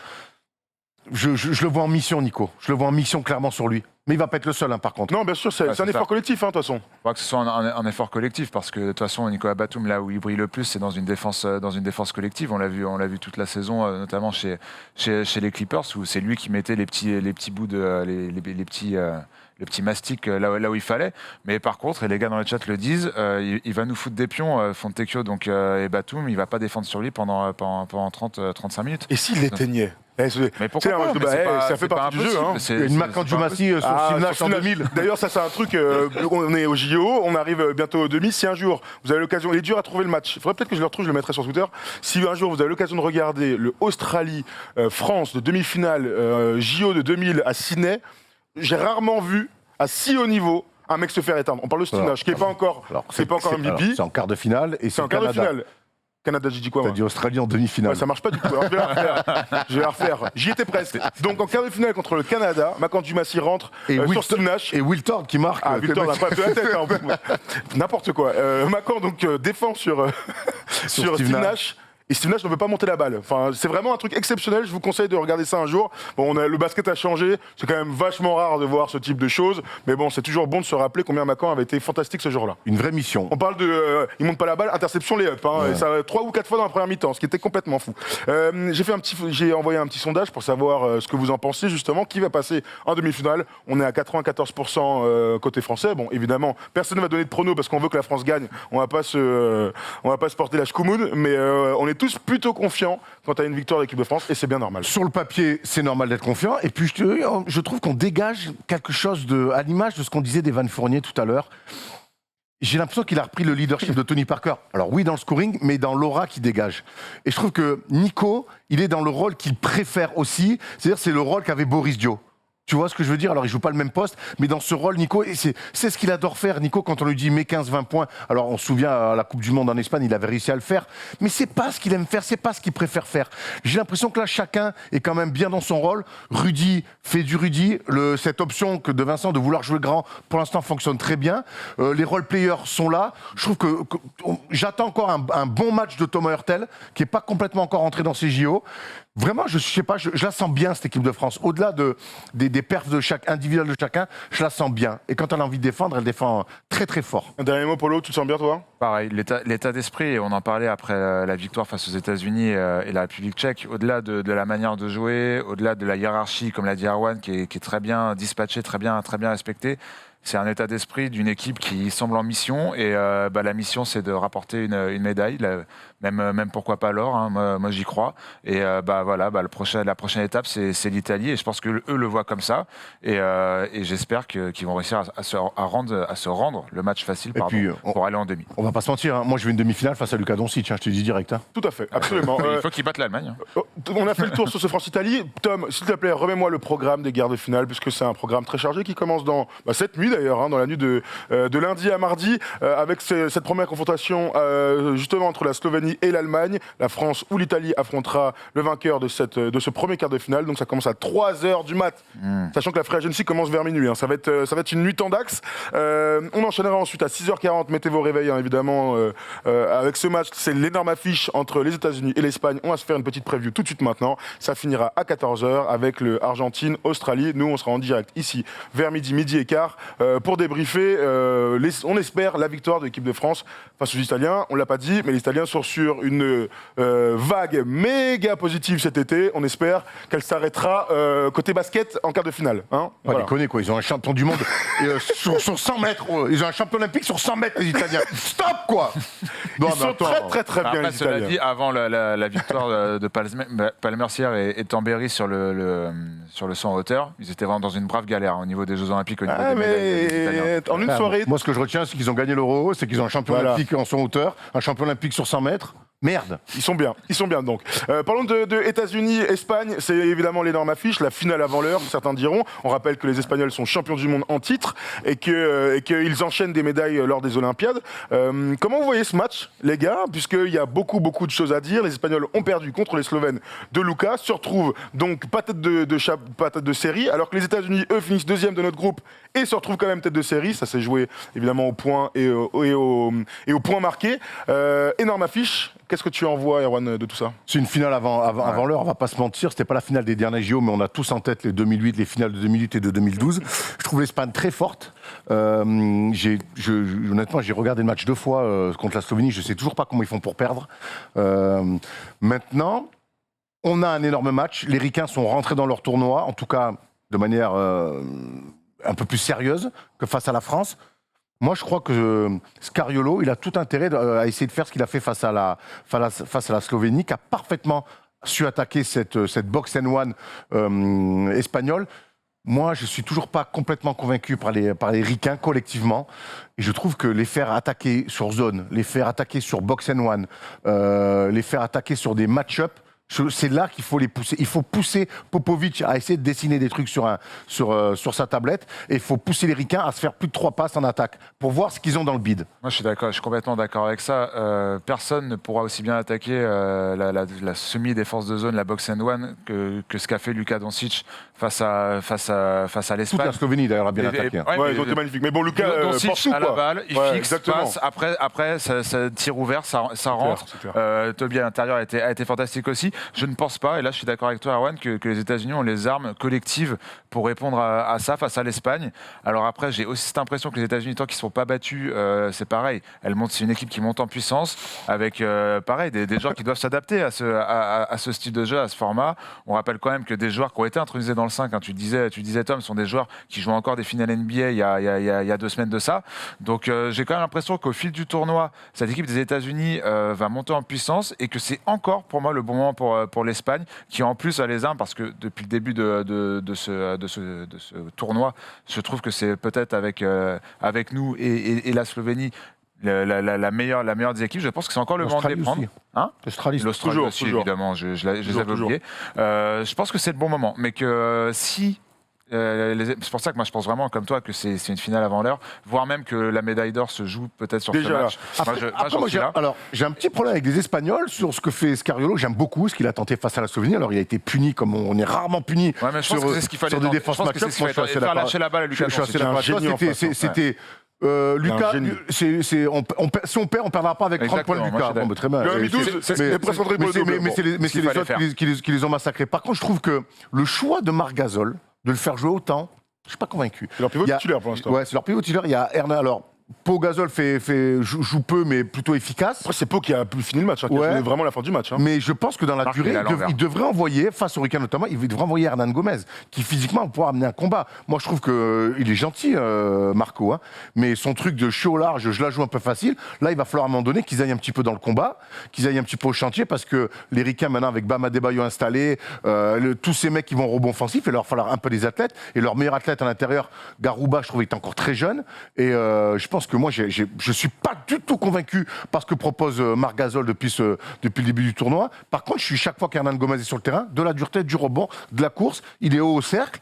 Je le vois en mission, Nico. Je le vois en mission clairement sur lui. Mais il va pas être le seul, hein, par contre. Non, bien sûr, c'est un effort collectif, de toute façon. Il faudra que ce soit un effort collectif, parce que de toute façon, Nicolas Batum, là où il brille le plus, c'est dans une défense collective. On l'a vu toute la saison, notamment chez les Clippers, où c'est lui qui mettait les petits bouts le petit mastic là où il fallait. Mais par contre, et les gars dans le chat le disent, il va nous foutre des pions, Fontecchio et Batum, il va pas défendre sur lui pendant 30-35 minutes. Et s'il l'éteignait? Mais pourquoi pas, ça fait partie du jeu. Hein. Une Makandjoumassi sur Steve Nash en 2000. D'ailleurs, ça c'est un truc, on est au JO, on arrive bientôt au demi. Si un jour, vous avez l'occasion, il est dur à trouver le match, il faudrait peut-être que je le retrouve, je le mettrai sur Twitter. Si un jour, vous avez l'occasion de regarder le Australie-France de demi-finale JO de 2000 à Sydney, j'ai rarement vu à si haut niveau un mec se faire éteindre. On parle de Steve Nash, qui n'est pas encore MVP. C'est en quart de finale et c'est en quart de finale. Canada, j'ai dit quoi? T'as dit Australie en demi-finale. Ouais, ça marche pas du tout. Alors, je vais la refaire. J'y étais presque. Donc en quart de finale contre le Canada, Makandjoumassi rentre sur Steve Nash. Et Will Tord qui marque. Will Tord a pas de la tête. Hein, n'importe quoi. Macan donc défend sur Steve Nash. Et Steve Nash ne veut pas monter la balle. Enfin, c'est vraiment un truc exceptionnel. Je vous conseille de regarder ça un jour. Bon, le basket a changé. C'est quand même vachement rare de voir ce type de choses. Mais bon, c'est toujours bon de se rappeler combien Macan avait été fantastique ce jour-là. Une vraie mission. On parle de... il monte pas la balle, interception, les up. Hein, et ça 3 ou 4 fois dans la première mi-temps, ce qui était complètement fou. J'ai envoyé un petit sondage pour savoir ce que vous en pensez, justement. Qui va passer en demi-finale? On est à 94% côté français. Bon, évidemment, personne ne va donner de prono parce qu'on veut que la France gagne. On va pas se porter la schkoumoun. Mais on est tous plutôt confiants quant à une victoire de l'équipe de France et c'est bien normal. Sur le papier, c'est normal d'être confiant. Et puis je trouve qu'on dégage quelque chose à l'image de ce qu'on disait d'Evan Fournier tout à l'heure. j'ai l'impression qu'il a repris le leadership de Tony Parker. Alors oui, dans le scoring, mais dans l'aura qu'il dégage. Et je trouve que Nico, il est dans le rôle qu'il préfère aussi. C'est-à-dire, c'est le rôle qu'avait Boris Dio. Tu vois ce que je veux dire? Alors, il joue pas le même poste, mais dans ce rôle, Nico, et c'est ce qu'il adore faire, Nico, quand on lui dit « mets 15-20 points ». Alors, on se souvient, à la Coupe du Monde en Espagne, il avait réussi à le faire, mais c'est pas ce qu'il aime faire, c'est pas ce qu'il préfère faire. J'ai l'impression que là, chacun est quand même bien dans son rôle. Rudy fait du Rudy. Cette option de Vincent de vouloir jouer grand, pour l'instant, fonctionne très bien. Les role-players sont là. Je trouve que j'attends encore un bon match de Thomas Hurtel, qui est pas complètement encore entré dans ses JO. Vraiment, je sais pas, je la sens bien, cette équipe de France. Au-delà des perfs de chaque individuel de chacun, je la sens bien. Et quand elle a envie de défendre, elle défend très très fort. Un dernier mot, Polo, tu te sens bien, toi? Pareil, l'état d'esprit, et on en parlait après la victoire face aux États-Unis et la République tchèque, au-delà de la manière de jouer, au-delà de la hiérarchie, comme l'a dit Erwan, qui est très bien dispatchée, très bien respectée. C'est un état d'esprit d'une équipe qui semble en mission, et la mission, c'est de rapporter une médaille, même pourquoi pas l'or, hein, moi j'y crois. Et la prochaine étape, c'est l'Italie, et je pense que eux le voient comme ça, et j'espère qu'ils vont réussir à se rendre le match facile pour aller en demi. On va pas se mentir, hein. Moi je veux une demi-finale face à Luka Doncic, je te dis direct. Hein. Tout à fait, absolument. Il faut qu'ils battent l'Allemagne. On a fait le tour sur ce France-Italie. Tom, s'il te plaît, remets-moi le programme des quarts de finale, puisque c'est un programme très chargé qui commence dans cette nuit d'ailleurs, hein, dans la nuit de lundi à mardi, avec cette première confrontation justement entre la Slovénie et l'Allemagne. La France ou l'Italie affrontera le vainqueur de ce premier quart de finale. Donc ça commence à 3h du mat, sachant que la Free Agency commence vers minuit. Hein. Ça va être une nuit tendax. On enchaînera ensuite à 6h40. Mettez vos réveils, hein, évidemment, avec ce match. C'est l'énorme affiche entre les États-Unis et l'Espagne. On va se faire une petite preview tout de suite maintenant. Ça finira à 14h avec le Argentine-Australie. Nous, on sera en direct ici vers midi et quart pour débriefer. On espère la victoire de l'équipe de France face aux Italiens. On l'a pas dit, mais les Italiens sont sur une vague méga positive cet été. On espère qu'elle s'arrêtera côté basket en quart de finale. Hein, voilà. Déconner, quoi. Ils ont un champion du monde sur 100 mètres. Ils ont un champion olympique sur 100 mètres, les Italiens. Stop, quoi. Ils sont très bien, les Italiens. Cela dit, avant la victoire de Palmercière et Tambéry sur le 100 hauteur, ils étaient vraiment dans une brave galère au niveau des Jeux Olympiques, au niveau des médailles. En une soirée. Moi, ce que je retiens, c'est qu'ils ont gagné l'Euro, c'est qu'ils ont un champion olympique en 100 hauteur, un champion olympique sur 100 mètres. Merde. Ils sont bien donc. Parlons de États-Unis, Espagne, c'est évidemment l'énorme affiche, la finale avant l'heure, certains diront. On rappelle que les Espagnols sont champions du monde en titre et qu'ils enchaînent des médailles lors des Olympiades. Comment vous voyez ce match, les gars? Puisqu'il y a beaucoup de choses à dire. Les Espagnols ont perdu contre les Slovènes de Lucas, se retrouvent donc pas tête de série, alors que les États-Unis, eux, finissent deuxième de notre groupe et se retrouvent quand même tête de série. Ça s'est joué évidemment au point et au point marqué. Énorme affiche. Qu'est-ce que tu en vois, Erwan, de tout ça? C'est une finale avant l'heure, on va pas se mentir. C'était pas la finale des derniers JO, mais on a tous en tête les 2008, les finales de 2008 et de 2012. Je trouve l'Espagne très forte. Honnêtement, j'ai regardé le match 2 fois contre la Slovénie. Je sais toujours pas comment ils font pour perdre. Maintenant, on a un énorme match. Les Ricains sont rentrés dans leur tournoi, en tout cas de manière un peu plus sérieuse que face à la France. Moi, je crois que Scariolo, il a tout intérêt à essayer de faire ce qu'il a fait face à la Slovénie, qui a parfaitement su attaquer cette box and one espagnole. Moi, je suis toujours pas complètement convaincu par les Ricains collectivement. Et je trouve que les faire attaquer sur zone, les faire attaquer sur box and one, les faire attaquer sur des match-up, c'est là qu'il faut les pousser. Il faut pousser Popovic à essayer de dessiner des trucs sur sa tablette. Et il faut pousser les Ricains à se faire plus de 3 passes en attaque pour voir ce qu'ils ont dans le bide. Moi, je suis complètement d'accord avec ça. Personne ne pourra aussi bien attaquer la semi-défense de zone, la box and one, que ce qu'a fait Luka Doncic face à l'Espagne. Toute la Slovénie, d'ailleurs, a bien attaqué. Ils ont été magnifiques. Mais bon, Luka Doncic à la balle, il fixe, passe. Après, ça tire ouvert, ça rentre. Toby à l'intérieur a été fantastique aussi. Je ne pense pas, et là je suis d'accord avec toi, Erwan, que les États-Unis ont les armes collectives pour répondre à ça face à l'Espagne. Alors après, j'ai aussi cette impression que les États-Unis, tant qu'ils ne sont pas battus, c'est pareil. C'est une équipe qui monte en puissance avec, pareil, des joueurs qui doivent s'adapter à ce style de jeu, à ce format. On rappelle quand même que des joueurs qui ont été intronisés dans le 5, hein, tu disais Tom, sont des joueurs qui jouent encore des finales NBA il y a 2 semaines de ça. Donc j'ai quand même l'impression qu'au fil du tournoi, cette équipe des États-Unis va monter en puissance et que c'est encore pour moi le bon moment pour pour l'Espagne, qui en plus a les armes, parce que depuis le début de ce tournoi, je trouve que c'est peut-être avec nous et la Slovénie la meilleure des équipes. Je pense que c'est encore le moment de les prendre. Hein, L'Australie L'Australie aussi, toujours. évidemment, je les avais oubliés. Je pense que c'est le bon moment, mais que si... c'est pour ça que moi je pense vraiment comme toi que c'est une finale avant l'heure, voire même que la médaille d'or se joue peut-être sur ce match. J'ai un petit problème avec les Espagnols sur ce que fait Scariolo. J'aime beaucoup ce qu'il a tenté face à la Slovénie. Alors il a été puni comme on est rarement puni sur des défenses match-up. Faire lâcher la balle à Lucas. C'était Lucas, si on perd, on perdra pas avec 30 points de Lucas. Bon, très bien. Mais c'est les autres qui les ont massacrés. Par contre, je trouve que le choix de Marc Gasol de le faire jouer autant, je suis pas convaincu. C'est leur pivot titulaire pour l'instant. Ouais, c'est leur pivot titulaire. Il y a Hernan. Alors, Pau Gasol joue peu, mais plutôt efficace. Après, c'est Pau qui a pu finir le match, qui a vraiment la fin du match. Mais je pense que dans la durée, il devrait envoyer, face au Hurricane notamment, il devrait envoyer Hernan Gomez, qui physiquement va pouvoir amener un combat. Moi, je trouve qu'il est gentil, Marco, hein, mais son truc de chaud au large, je la joue un peu facile. Là, il va falloir à un moment donné qu'ils aillent un petit peu dans le combat, qu'ils aillent un petit peu au chantier, parce que les Ricains, maintenant, avec Bam Adebayo installé, tous ces mecs qui vont au rebond offensif, il va leur falloir un peu des athlètes. Et leur meilleur athlète à l'intérieur, Garouba, je trouve, est encore très jeune. Et je pense que moi, je suis pas du tout convaincu par ce que propose Marc Gasol depuis le début du tournoi. Par contre, je suis chaque fois qu'Hernan Gomez est sur le terrain, de la dureté, du rebond, de la course, il est haut au cercle.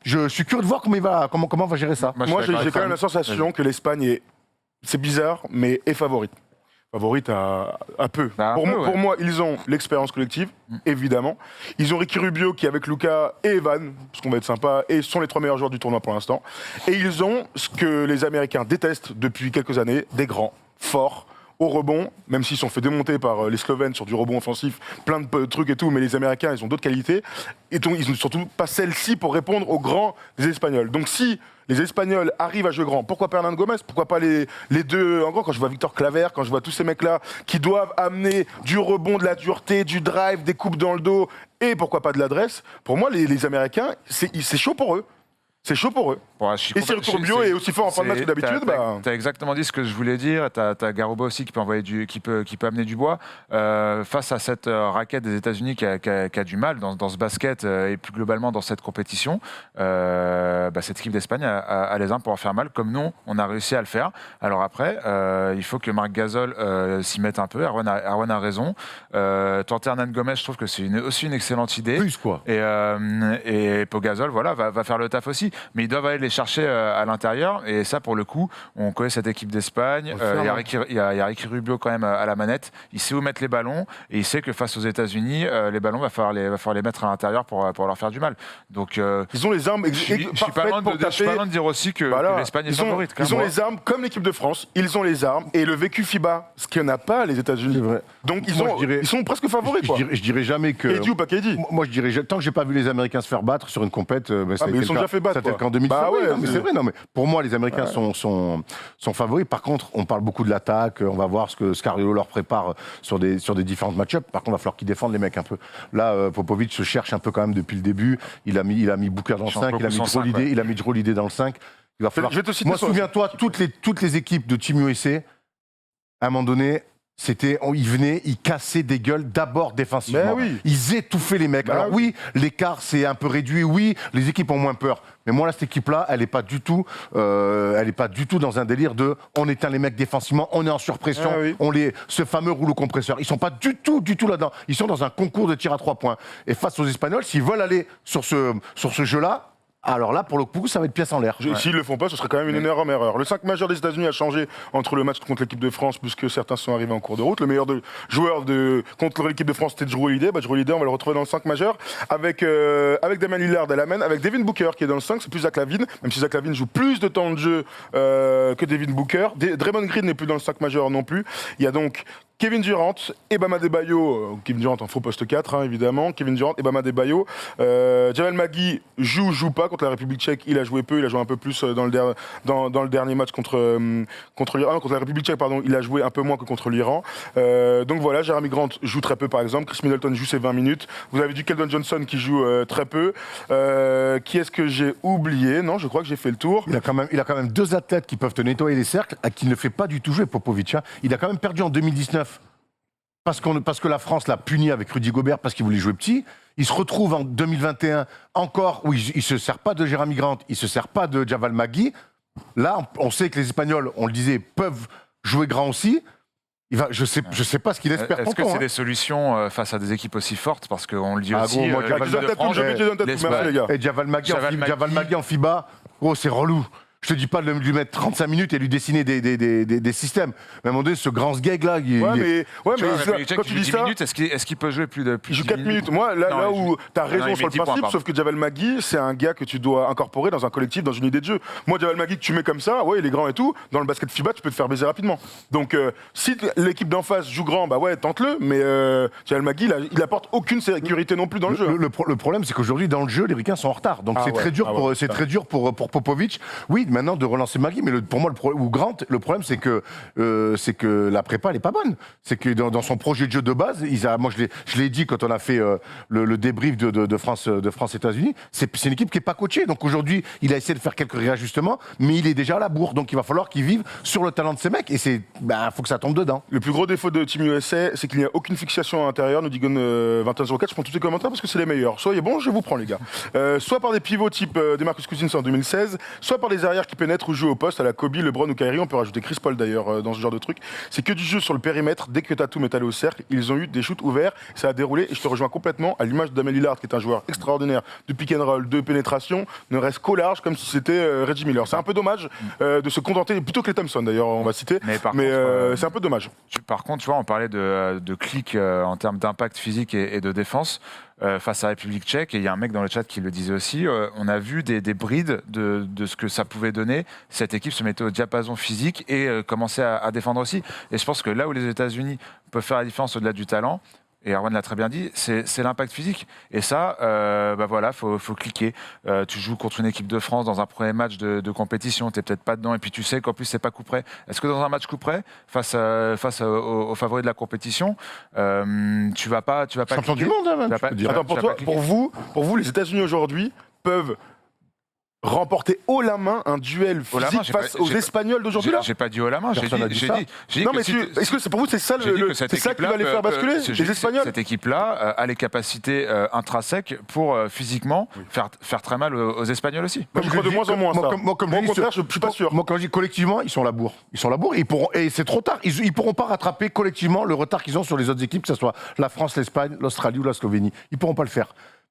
Je suis curieux de voir comment on va gérer ça. Moi, j'ai quand même la sensation que l'Espagne c'est bizarre, mais est favorite. Favorite à peu. Pour moi, ils ont l'expérience collective, évidemment. Ils ont Ricky Rubio qui, avec Luka et Evan, parce qu'on va être sympa, et sont les 3 meilleurs joueurs du tournoi pour l'instant. Et ils ont ce que les Américains détestent depuis quelques années, des grands, forts, au rebond, même s'ils sont fait démonter par les Slovènes sur du rebond offensif, plein de trucs et tout, mais les Américains, ils ont d'autres qualités. Et donc, ils n'ont surtout pas celle-ci pour répondre aux grands des Espagnols. Donc, si les Espagnols arrivent à jouer grand, pourquoi pas Hernan Gomez? Pourquoi pas les deux? En gros, quand je vois Victor Claver, quand je vois tous ces mecs-là qui doivent amener du rebond, de la dureté, du drive, des coupes dans le dos, et pourquoi pas de l'adresse, pour moi, les Américains, c'est chaud pour eux. C'est chaud pour eux. Bon, et si Ricky Rubio est aussi fort en fin de match que d'habitude, T'as exactement dit ce que je voulais dire. T'as Garouba aussi qui peut envoyer qui peut amener du bois. Face à cette raquette des États-Unis qui a du mal dans ce basket et plus globalement dans cette compétition, cette équipe d'Espagne a les armes pour en faire mal, comme nous, on a réussi à le faire. Alors après, il faut que Marc Gasol s'y mette un peu. Erwan a raison. Tenter Hernan Gomez, je trouve que c'est aussi une excellente idée. Plus quoi. Et Pau Gasol, voilà, va faire le taf aussi. Mais ils doivent aller les chercher à l'intérieur. Et ça, pour le coup, on connaît cette équipe d'Espagne. Il y a Ricky Rubio quand même à la manette. Il sait où mettre les ballons. Et il sait que face aux États-Unis, les ballons, va falloir les mettre à l'intérieur pour leur faire du mal. Donc, ils ont les armes. Je suis pas loin de dire aussi que l'Espagne est favorite. Ils ont les armes comme l'équipe de France. Ils ont les armes. Et le vécu FIBA, ce qu'il n'y en a pas, les États-Unis. Donc, ils sont presque favoris. Je dirais jamais que. KD ou pas KD. Moi, je dirais, tant que j'ai pas vu les Américains se faire battre sur une compète, mais ils sont déjà fait battre. C'était qu'en 2010. Mais c'est vrai, non, mais pour moi, les Américains sont favoris. Par contre, on parle beaucoup de l'attaque. On va voir ce que Scariolo leur prépare sur des différentes match-ups. Par contre, il va falloir qu'ils défendent les mecs un peu. Là, Popovic se cherche un peu quand même depuis le début. Il a mis Booker dans le 5, il a mis Jrue Holiday dans le 5. Il va falloir. Moi, souviens-toi, toutes les équipes de Team USA, à un moment donné, ils venaient, ils cassaient des gueules d'abord défensivement. Ils étouffaient les mecs. Alors oui, l'écart c'est un peu réduit. Oui, les équipes ont moins peur. Mais moi là, cette équipe-là, elle n'est pas du tout dans un délire de on éteint les mecs défensivement, on est en surpression, ce fameux rouleau compresseur. Ils sont pas du tout là-dedans. Ils sont dans un concours de tir à 3 points. Et face aux Espagnols, s'ils veulent aller sur ce jeu-là. Alors là, pour le coup, ça va être pièce en l'air. S'ils le font pas, ce serait quand même une énorme erreur. Le 5 majeur des États-Unis a changé entre le match contre l'équipe de France, puisque certains sont arrivés en cours de route. Le meilleur joueur contre l'équipe de France, c'était Jrue Holiday. Jrue Holiday, on va le retrouver dans le 5 majeur avec Damian Lillard à la main, avec Devin Booker qui est dans le 5, c'est plus Zach LaVine, même si Zach LaVine joue plus de temps de jeu que Devin Booker. Draymond Green n'est plus dans le 5 majeur non plus. Il y a donc Kevin Durant et Bam Adebayo, Kevin Durant en faux poste 4 évidemment, Kevin Durant et Bam Adebayo. Jamal Magui joue pas contre la République tchèque, il a joué peu, il a joué un peu plus dans le dernier match contre l'Iran, contre la République tchèque pardon, il a joué un peu moins que contre l'Iran. Donc voilà, Jeremy Grant joue très peu par exemple, Chris Middleton joue ses 20 minutes. Vous avez du Keldon Johnson qui joue très peu. Qui est-ce que j'ai oublié? Non, je crois que j'ai fait le tour. Il a quand même 2 athlètes qui peuvent te nettoyer les cercles, à qui ne fait pas du tout jouer Popovic. Il a quand même perdu en 2019 parce que la France l'a puni avec Rudy Gobert parce qu'il voulait jouer petit. Il se retrouve en 2021 encore où il se sert pas de Jérémy Grant, il se sert pas de Javal Magui. Là, on sait que les Espagnols, on le disait, peuvent jouer grand aussi. Je sais pas ce qu'il espère. Est-ce que c'est des solutions face à des équipes aussi fortes? Parce qu'on le dit aussi. Gros, moi, et Javal Magui en FIBA, c'est relou. Je te dis pas de lui mettre 35 minutes et lui dessiner des systèmes. Mais à un moment donné, ce grand sgeg là. Quand tu dis 10 minutes, est-ce qu'il peut jouer plus de Il joue 4 minutes. Moi, là où tu as raison sur le principe, sauf que Javal Magui, c'est un gars que tu dois incorporer dans un collectif, dans une idée de jeu. Moi, Javal Magui, que tu mets comme ça, ouais, il est grand et tout, dans le basket FIBA, tu peux te faire baiser rapidement. Donc, si l'équipe d'en face joue grand, bah ouais, tente-le. Mais Javal Magui, il apporte aucune sécurité non plus dans le jeu. Le problème, c'est qu'aujourd'hui, dans le jeu, les Ricains sont en retard. Donc, c'est très dur pour Popovic. Oui, maintenant de relancer Magui, mais pour moi, ou Grant, le problème c'est que la prépa elle est pas bonne. C'est que dans son projet de jeu de base, moi je l'ai dit quand on a fait le débrief de France-États-Unis, c'est une équipe qui est pas coachée. Donc aujourd'hui, il a essayé de faire quelques réajustements, mais il est déjà à la bourre. Donc il va falloir qu'il vive sur le talent de ces mecs, et faut que ça tombe dedans. Le plus gros défaut de Team USA, c'est qu'il n'y a aucune fixation à l'intérieur. Nous dit Gon 2104, je prends tous les commentaires parce que c'est les meilleurs. Soyez bons, je vous prends les gars. Soit par des pivots type DeMarcus Cousins en 2016, soit par des arrières qui pénètrent ou jouent au poste à la Kobe, LeBron ou Kyrie. On peut rajouter Chris Paul d'ailleurs dans ce genre de truc. C'est que du jeu sur le périmètre. Dès que Tatum est allé au cercle, ils ont eu des shoots ouverts. Ça a déroulé et je te rejoins complètement. À l'image de Damian Lillard, qui est un joueur extraordinaire de pick and roll, de pénétration, ne reste qu'au large comme si c'était Reggie Miller. C'est un peu dommage de se contenter, plutôt que les Thompson d'ailleurs, on va citer. Mais c'est un peu dommage. Par contre, tu vois, on parlait de clics en termes d'impact physique et de défense. Face à la République tchèque, et il y a un mec dans le chat qui le disait aussi, on a vu des brides de ce que ça pouvait donner. Cette équipe se mettait au diapason physique et commençait à défendre aussi. Et je pense que là où les États-Unis peuvent faire la différence au-delà du talent, et Erwan l'a très bien dit, c'est l'impact physique. Et ça, voilà, faut cliquer. Tu joues contre une équipe de France dans un premier match de compétition, t'es peut-être pas dedans, et puis tu sais qu'en plus c'est pas coup près. Est-ce que dans un match coup près, face aux favoris de la compétition, tu vas pas Champion cliquer, du monde, hein, même. Attends, pour vous, les États-Unis aujourd'hui peuvent remporter haut la main un duel physique face aux Espagnols d'aujourd'hui là. J'ai pas dit haut la main, j'ai dit non, mais est-ce que pour vous c'est ça c'est ça qui va les faire basculer, les Espagnols? Cette équipe-là a les capacités intrinsèques pour physiquement faire très mal aux Espagnols aussi. Moi je crois de moins en moins ça. Moi au contraire, je suis pas sûr. Moi quand je dis collectivement, ils sont à la bourre. Et c'est trop tard. Ils pourront pas rattraper collectivement le retard qu'ils ont sur les autres équipes, que ce soit la France, l'Espagne, l'Australie ou la Slovénie. Ils pourront pas le faire.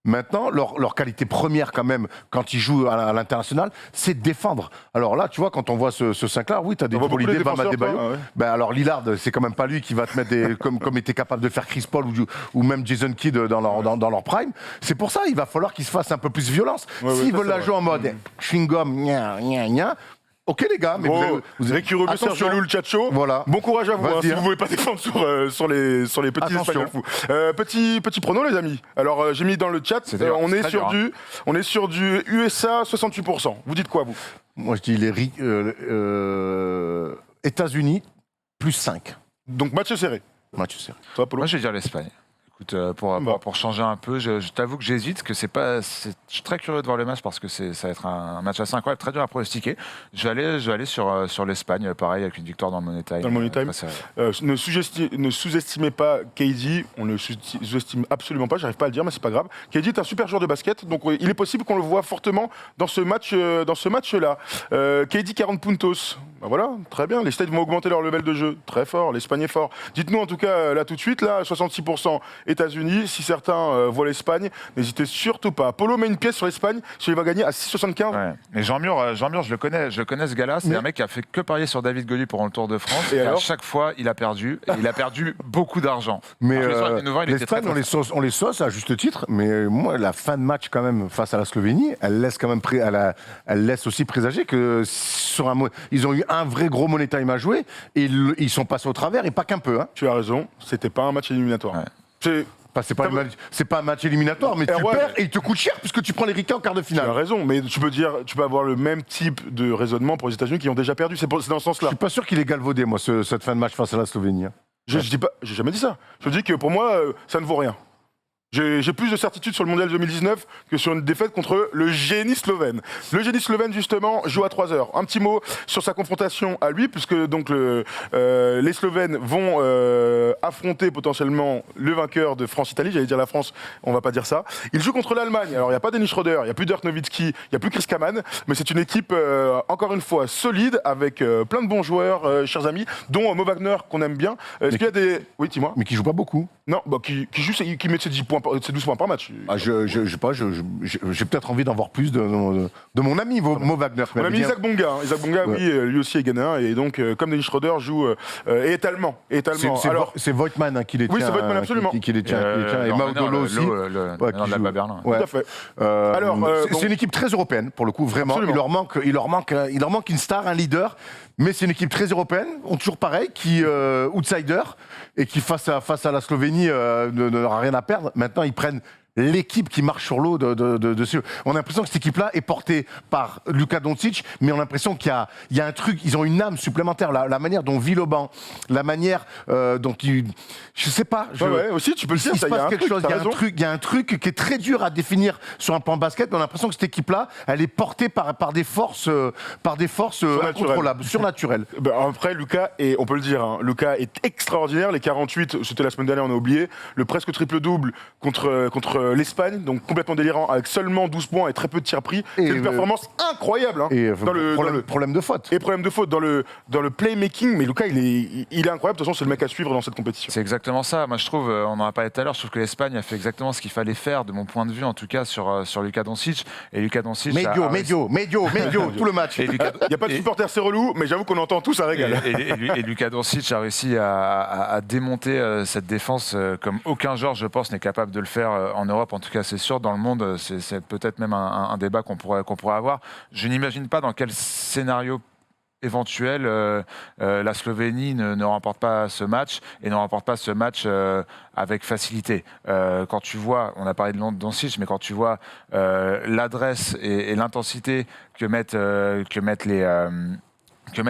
Maintenant, leur qualité première quand même, quand ils jouent à l'international, c'est de défendre. Alors là, tu vois, quand on voit ce 5-là, oui, t'as des idées, Bam Adebayo. Ben alors Lillard, c'est quand même pas lui qui va te mettre comme était capable de faire Chris Paul ou même Jason Kidd dans leur prime. C'est pour ça, il va falloir qu'ils se fassent un peu plus violence. S'ils veulent la jouer en mode chewing-gum, gna gna gna. Ok les gars, mais vous avez qui remet Sergio Llull, Chacho. Voilà. Bon courage à vous si vous ne voulez pas défendre sur les petits Espagnols fous. Petit prono les amis. Alors j'ai mis dans le chat, on est sur du USA 68%. Vous dites quoi vous? Moi je dis les États-Unis plus 5. Donc match serré. Match serré. Toi Polo? Moi je vais dire l'Espagne. Écoute, pour changer un peu, je t'avoue que j'hésite, que je suis très curieux de voir le match parce que ça va être un match assez incroyable, très dur à pronostiquer. Je vais aller sur l'Espagne, pareil, avec une victoire dans le Money Time. Dans le Money Time. Ne sous-estimez pas KD, on ne le sous-estime absolument pas, j'arrive pas à le dire, mais c'est pas grave. KD est un super joueur de basket, donc il est possible qu'on le voit fortement dans ce match-là. KD 40 puntos, ben voilà, très bien. Les States vont augmenter leur level de jeu, très fort. L'Espagne est fort. Dites-nous en tout cas là tout de suite, là 66%. États-Unis, si certains voient l'Espagne, n'hésitez surtout pas. Polo met une pièce sur l'Espagne, il va gagner à 6,75. Ouais. Mais Jean Mur, je le connais ce gars-là, c'est un mec qui a fait que parier sur David Gaudu pendant le Tour de France, et à chaque fois il a perdu, et il a perdu beaucoup d'argent. Mais l'Espagne, on les sauce à juste titre, mais moi la fin de match quand même face à la Slovénie, elle laisse quand même elle laisse aussi présager que ils ont eu un vrai gros money time à jouer, et ils sont passés au travers, et pas qu'un peu. Hein. Tu as raison, c'était pas un match éliminatoire. Ouais. C'est pas un match éliminatoire, mais tu perds et il te coûte cher puisque tu prends les Ricains en quart de finale. Tu as raison, mais tu peux avoir le même type de raisonnement pour les États-Unis qui ont déjà perdu. C'est dans ce sens-là. Je suis pas sûr qu'il est galvaudé, moi, cette fin de match face à la Slovénie. Je dis pas, j'ai jamais dit ça. Je dis que pour moi, ça ne vaut rien. J'ai plus de certitude sur le mondial 2019 que sur une défaite contre le génie slovène. Le génie slovène, justement, joue à 3h. Un petit mot sur sa confrontation à lui, puisque donc les Slovènes vont affronter potentiellement le vainqueur de France-Italie. J'allais dire la France, on va pas dire ça. Il joue contre l'Allemagne. Alors, il n'y a pas Dennis Schroeder, il n'y a plus Dirk Nowitzki, il n'y a plus Chris Kaman, mais c'est une équipe, encore une fois, solide, avec plein de bons joueurs, chers amis, dont Mo Wagner, qu'on aime bien. Est-ce qu'il y a des... Oui, dis-moi. Mais qui joue pas beaucoup. Non, bah, qui joue, qui met ses 10 points, ses 12 points par match. Ah, j'ai peut-être envie d'en voir plus de mon ami Mo Wagner. Mon ami Isaac Bonga. Hein. Isaac Bonga, oui, lui aussi est ghanéen. Et donc, comme Dennis Schroeder joue et est allemand. C'est Voigtman qui les tient. Oui, c'est Voigtman, absolument. Qui les tient. Et Maudolo aussi. Qui joue. Berlin. Tout à fait. C'est une équipe très européenne, pour le coup, vraiment. Il leur manque une star, un leader. Mais c'est une équipe très européenne, toujours pareil, qui outsider, et qui face à la Slovénie n'aura rien à perdre. Maintenant, ils prennent l'équipe qui marche sur l'eau de on a l'impression que cette équipe-là est portée par Luka Doncic, mais on a l'impression qu'il y a un truc, ils ont une âme supplémentaire, la manière dont vit Villeurbanne, la manière dont ils... Je sais pas. Aussi, tu peux le dire, il se passe quelque chose, il y a un truc qui est très dur à définir sur un plan basket, mais on a l'impression que cette équipe-là, elle est portée par des forces incontrôlables, surnaturelles. Ben après, Luka, et on peut le dire, hein, Luka est extraordinaire. Les 48, c'était la semaine dernière, on a oublié. Le presque triple-double contre l'Espagne, donc complètement délirant, avec seulement 12 points et très peu de tirs pris. C'est une performance incroyable. Hein, et problème de faute. Et problème de faute dans le playmaking, mais Luka, il est incroyable. De toute façon, c'est le mec à suivre dans cette compétition. C'est exactement ça. Moi, je trouve, on en a parlé tout à l'heure, je trouve que l'Espagne a fait exactement ce qu'il fallait faire, de mon point de vue, en tout cas, sur Luka Doncic. Et Luka Doncic. Médio, tout le match. Il n'y a pas de supporters, c'est relou, mais j'avoue qu'on entend tout, ça régale. Et Luka Doncic a réussi à démonter cette défense comme aucun joueur, je pense, n'est capable de le faire en Europe. En tout cas, c'est sûr. Dans le monde, c'est peut-être même un débat qu'on pourrait avoir. Je n'imagine pas dans quel scénario éventuel la Slovénie ne remporte pas ce match et ne remporte pas ce match avec facilité. Quand tu vois, on a parlé de Doncic, mais quand tu vois l'adresse et l'intensité que mettent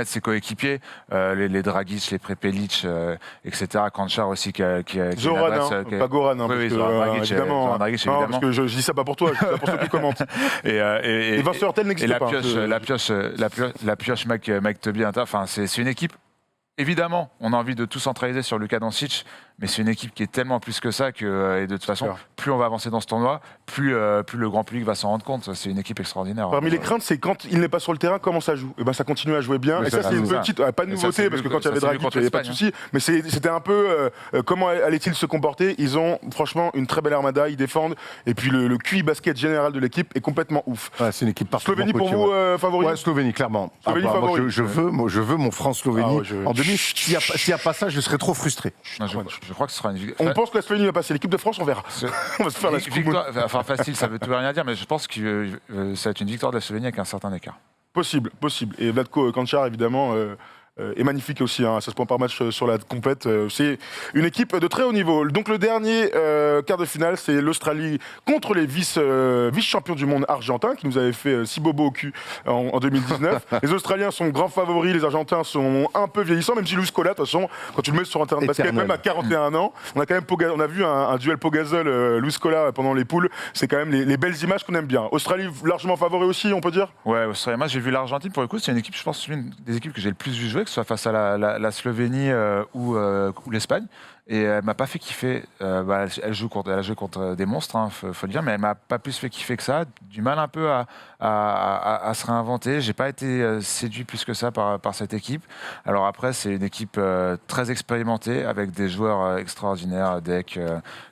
ses coéquipiers, les Dragic, les Prepelic, etc. Kanchar aussi qui Zoran, pas Goran, hein, oui, Dragic, évidemment. Parce que je dis ça pas pour toi, je dis ça pour ceux qui commentent. Et Vincent Hurtel n'existe pas. La pioche Mike Tobey, enfin, c'est une équipe. Évidemment, on a envie de tout centraliser sur Luka Doncic, mais c'est une équipe qui est tellement plus que ça que, et de toute façon, plus on va avancer dans ce tournoi, plus le grand public va s'en rendre compte. C'est une équipe extraordinaire. Parmi les craintes, c'est quand il n'est pas sur le terrain, comment ça joue. Et ben ça continue à jouer bien. Oui, et ça, c'est une petite, pas de nouveauté, parce que quand il y avait Dragic, il n'y avait pas de souci. Mais c'était un peu comment allait-il se comporter. Ils ont franchement une très belle armada, ils défendent. Et puis le QI basket général de l'équipe est complètement ouf. Ouais, c'est une équipe parfaitement Slovénie pour vous favori. Ouais, Slovénie, clairement. Slovénie favori. Moi, je veux mon France-Slovénie en demi. S'il n'y a pas ça, je serais trop frustré. Non, je crois que ce sera une victoire. On pense que la Slovénie va passer. L'équipe de France, on verra. On va se faire la victoire. Enfin, facile, ça veut tout et rien dire, mais je pense que ça va être une victoire de la Slovénie avec un certain écart. Possible. Et Vlatko Kanchar, évidemment, est magnifique aussi, hein, 16 points par match sur la complète. C'est une équipe de très haut niveau. Donc le dernier quart de finale, c'est l'Australie contre les vice-champions du monde argentins, qui nous avaient fait 6 bobos au cul en 2019. Les Australiens sont grands favoris, les Argentins sont un peu vieillissants, même si Luis Scola, de toute façon, quand tu le mets sur un terrain de basket, même à 41 ans, on a vu un duel Pogazol-Luis Scola pendant les poules. C'est quand même les belles images qu'on aime bien. Australie largement favori aussi, on peut dire. Ouais, Australie. Moi, j'ai vu l'Argentine, pour le coup, c'est une équipe, je pense, une des équipes que j'ai le plus vu jouer, que ce soit face à la Slovénie ou l'Espagne. Et elle m'a pas fait kiffer. Elle a joué contre des monstres, hein, faut le dire, mais elle m'a pas plus fait kiffer que ça. Du mal un peu à se réinventer. J'ai pas été séduit plus que ça par cette équipe. Alors après, c'est une équipe très expérimentée avec des joueurs extraordinaires, Deck,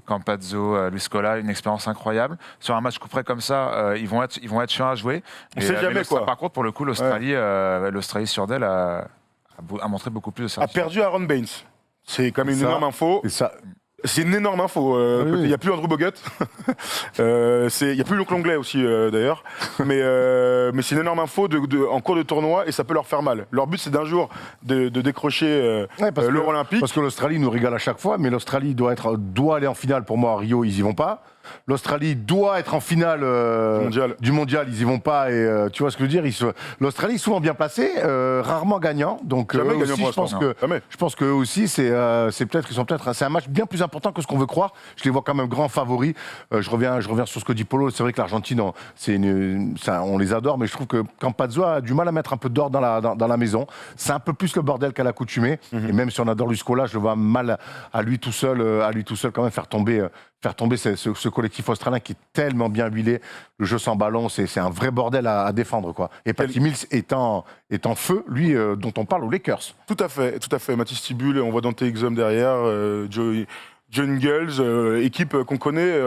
Campazzo, Luis Scola, une expérience incroyable. Sur un match coup près comme ça, ils vont être chiants à jouer. On sait jamais quoi. Par contre, pour le coup, l'Australie sur d'elle a montré beaucoup plus de certitude. A perdu Aaron Baines. C'est quand même une énorme info. C'est une énorme info. Il n'y a plus Andrew Bogut. Il n'y a plus Luc Longley aussi, d'ailleurs. Mais c'est une énorme info en cours de tournoi et ça peut leur faire mal. Leur but, c'est d'un jour de décrocher l'Euro olympique. Parce que l'Australie nous régale à chaque fois, mais l'Australie doit aller en finale. Pour moi, à Rio, ils n'y vont pas. L'Australie doit être en finale du mondial, ils y vont pas. Et tu vois ce que je veux dire, l'Australie est souvent bien placée, rarement gagnant. Donc Jamais gagnant aussi, je pense que aussi c'est un match bien plus important important que ce qu'on veut croire. Je les vois quand même grands favoris. Je reviens sur ce que dit Polo. C'est vrai que l'Argentine, on les adore, mais je trouve que Campazzo a du mal à mettre un peu d'ordre dans la maison. C'est un peu plus le bordel qu'à l'accoutumée. Et même si on adore Luscola, je le vois mal à lui tout seul quand même faire tomber ce collectif australien qui est tellement bien huilé. Le jeu sans ballon, c'est un vrai bordel à défendre, quoi. Et Patty Mills est en feu, lui, dont on parle aux Lakers. Tout à fait. Mathis Tibul, on voit Dante Exum derrière, John Gulls, équipe qu'on connaît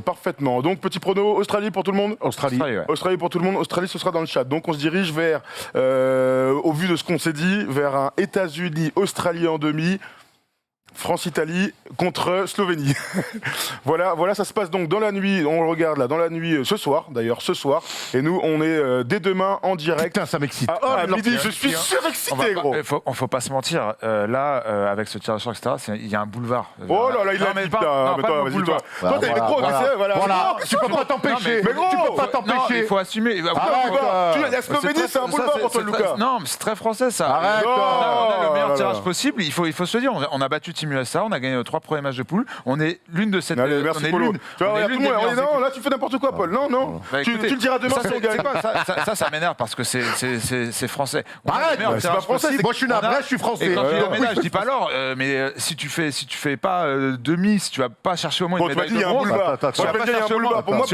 parfaitement. Donc, petit prono, Australie pour tout le monde. Australie. Australie pour tout le monde. Australie, ce sera dans le chat. Donc, on se dirige vers, au vu de ce qu'on s'est dit, vers un États-Unis-Australie en demi. France-Italie contre Slovénie. voilà, ça se passe donc dans la nuit, on le regarde là, dans la nuit, ce soir, et nous, on est dès demain en direct. Putain, ça m'excite. À midi, je suis surexcité, gros. Faut pas se mentir, là, avec ce tirage, etc., il y a un boulevard. Oh là là, il a dit, vas-y, toi. Toi, t'es gros, voilà. Tu peux pas t'empêcher. Mais gros, tu peux pas t'empêcher. Il faut assumer. La Slovénie, c'est un boulevard pour toi, Lucas. Non, mais c'est très français, ça. Arrête. On a le meilleur tirage possible, il faut se le dire. On a battu Team USA, on a gagné nos 3 premiers matchs de poule. On est l'une de cette. Allez, merci Polo. Non, là tu fais n'importe quoi, Paul. Non. Tu le diras demain si on gagne. Ça m'énerve parce que c'est français. Arrête, c'est pas français. Moi je suis navré, je suis français. Et quand tu dis ménage, je dis pas alors. Mais si tu fais pas demi, si tu vas pas chercher au moins une médaille de bronze. Tu vas pas chercher au moins. Pour moi,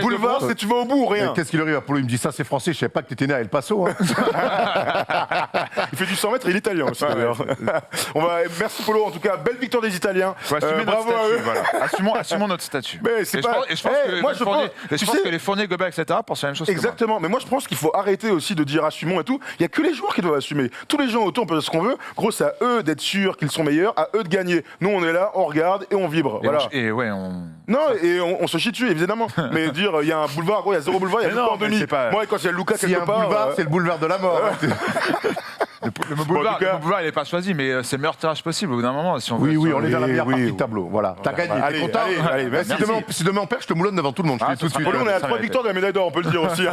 boulevard, c'est tu vas au bout ou rien. Qu'est-ce qu'il arrive à Polo? Il me dit ça, c'est français. Je savais pas que t'étais né à El Paso. Il fait du 100 mètres, il est italien aussi d'ailleurs. Merci Polo, en tout cas, belle victoire des Italiens. Bravo à eux. Voilà. Assumons notre statut. Mais c'est pas. Je pense que les Fournier, Gobert, etc. pensent la même chose. Exactement. Mais moi, je pense qu'il faut arrêter aussi de dire assumons et tout. Il y a que les joueurs qui doivent assumer. Tous les gens autour, on peut dire ce qu'on veut. Gros, c'est à eux d'être sûrs qu'ils sont meilleurs, à eux de gagner. Nous, on est là, on regarde et on vibre. Voilà. Et on se chie dessus, évidemment. Mais dire il y a un boulevard, gros, il y a 0 boulevard, il y a Lucas en demi. Moi, quand il y a Lucas quelque part, boulevard, c'est le boulevard de la mort. Le boulevard, il n'est pas choisi, mais c'est le meilleur tirage possible au bout d'un moment. Si on oui, on est dans la meilleure partie du tableau. Voilà, t'as gagné, t'es content. Allez, merci. Si demain on perd, je te moulonne devant tout le monde. Tout de suite. On est à 3 victoires de la médaille d'or, on peut le dire aussi.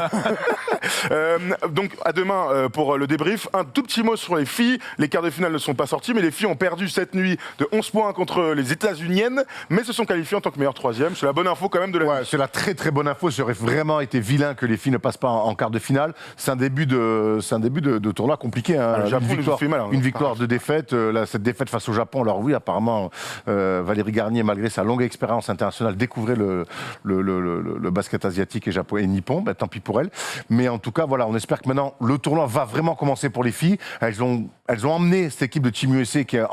Donc à demain pour le débrief. Un tout petit mot sur les filles. Les quarts de finale ne sont pas sortis, mais les filles ont perdu cette nuit de 11 points contre les États-Uniennes, mais se sont qualifiées en tant que meilleure troisième. C'est la bonne info quand même de la nuit. C'est la très très bonne info. Ça aurait vraiment été vilain que les filles ne passent pas en quart de finale. C'est un début de tournoi compliqué. Une victoire de défaite. Cette défaite face au Japon, alors oui, apparemment, Valérie Garnier, malgré sa longue expérience internationale, découvrait le basket asiatique et japonais et nippon. Ben, tant pis pour elle. Mais en tout cas, voilà, on espère que maintenant, le tournoi va vraiment commencer pour les filles. Elles ont emmené cette équipe de Team USA qui est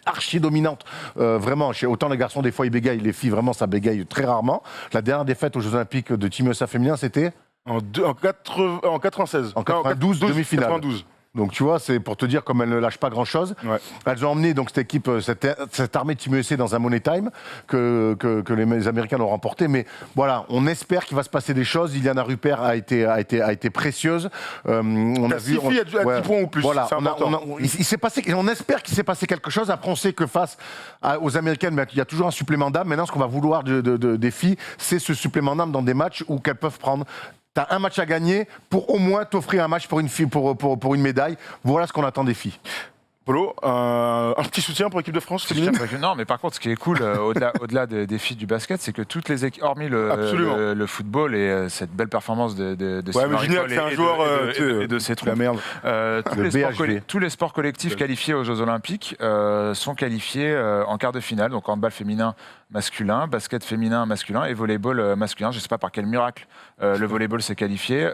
archi dominante, vraiment. Autant les garçons, des fois, ils bégayent. Les filles, vraiment, ça bégaye très rarement. La dernière défaite aux Jeux Olympiques de Team USA féminin, c'était en 96. En 92, demi-finale. 92. Donc tu vois, c'est pour te dire comme elles ne lâchent pas grand-chose. Ouais. Elles ont emmené donc cette équipe, cette armée de Team USA dans un Money Time que les Américains ont remporté. Mais voilà, on espère qu'il va se passer des choses. Iliana Rupert a été précieuse. On a vu 6 filles à 10 points ou plus. Voilà, on espère qu'il s'est passé quelque chose. Après, on sait que face aux Américaines, il y a toujours un supplément d'âme. Maintenant, ce qu'on va vouloir des filles, c'est ce supplément d'âme dans des matchs où qu'elles peuvent prendre. T'as un match à gagner pour au moins t'offrir un match pour une fille, pour une médaille. Voilà ce qu'on attend des filles. Polo, un petit soutien pour l'équipe de France féminine. Non, mais par contre, ce qui est cool, au-delà des filles du basket, c'est que toutes les équipes, hormis le football et cette belle performance de et de ses troupes, tous les sports collectifs qualifiés aux Jeux Olympiques sont qualifiés en quart de finale, donc handball féminin masculin, basket féminin masculin et volleyball masculin. Je ne sais pas par quel miracle le volleyball s'est qualifié,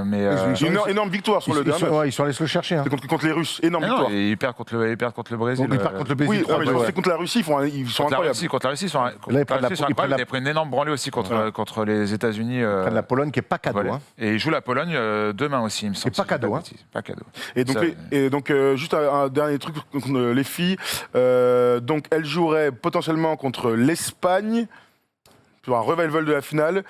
mais une énorme victoire sur le dernier. Ils sont allés se le chercher. Hein. Contre les Russes, énorme victoire. Et ils perdent contre le Brésil. Ils perdent contre le Brésil. Oui, c'est contre la Russie, ils sont incroyables. Contre la Russie, ils ont pris une énorme branlée aussi contre les États-Unis. Ils prennent la Pologne qui n'est pas cadeau. Et ils jouent la Pologne demain aussi, il me semble. C'est pas cadeau. Pas cadeau. Et donc juste un dernier truc contre les filles. Donc elles joueraient potentiellement contre l'Espagne. Sur un revival de la finale,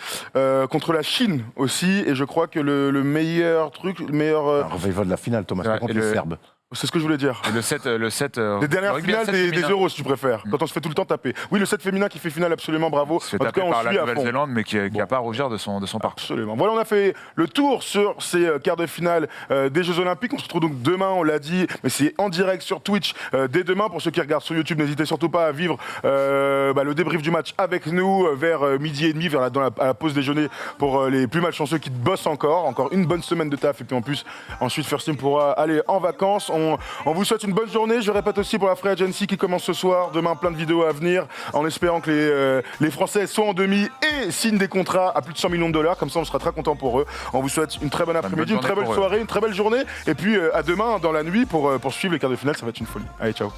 contre la Chine aussi, et je crois que le meilleur truc, un revival de la finale, Thomas, contre les Serbes. C'est ce que je voulais dire. Et le 7, Les dernières finales des Euros, si tu préfères. Quand on se fait tout le temps taper. Oui, le 7 féminin qui fait finale, absolument, bravo. Se fait En tout taper cas, on par la suit à fond. Nouvelle-Zélande, mais qui n'a pas à rougir de son parcours. Absolument. Voilà, on a fait le tour sur ces quarts de finale des Jeux Olympiques. On se retrouve donc demain, on l'a dit, mais c'est en direct sur Twitch dès demain. Pour ceux qui regardent sur YouTube, n'hésitez surtout pas à vivre le débrief du match avec nous vers midi et demi, à la pause déjeuner pour les plus malchanceux qui bossent encore. Encore une bonne semaine de taf et puis en plus, ensuite, First Team pourra aller en vacances. On vous souhaite une bonne journée. Je répète aussi pour la Free Agency qui commence ce soir. Demain, plein de vidéos à venir en espérant que les Français soient en demi et signent des contrats à plus de 100 millions de dollars. Comme ça, on sera très content pour eux. On vous souhaite une très bonne après-midi, une très belle soirée, une très belle journée. Et puis à demain dans la nuit pour suivre les quarts de finale. Ça va être une folie. Allez, ciao.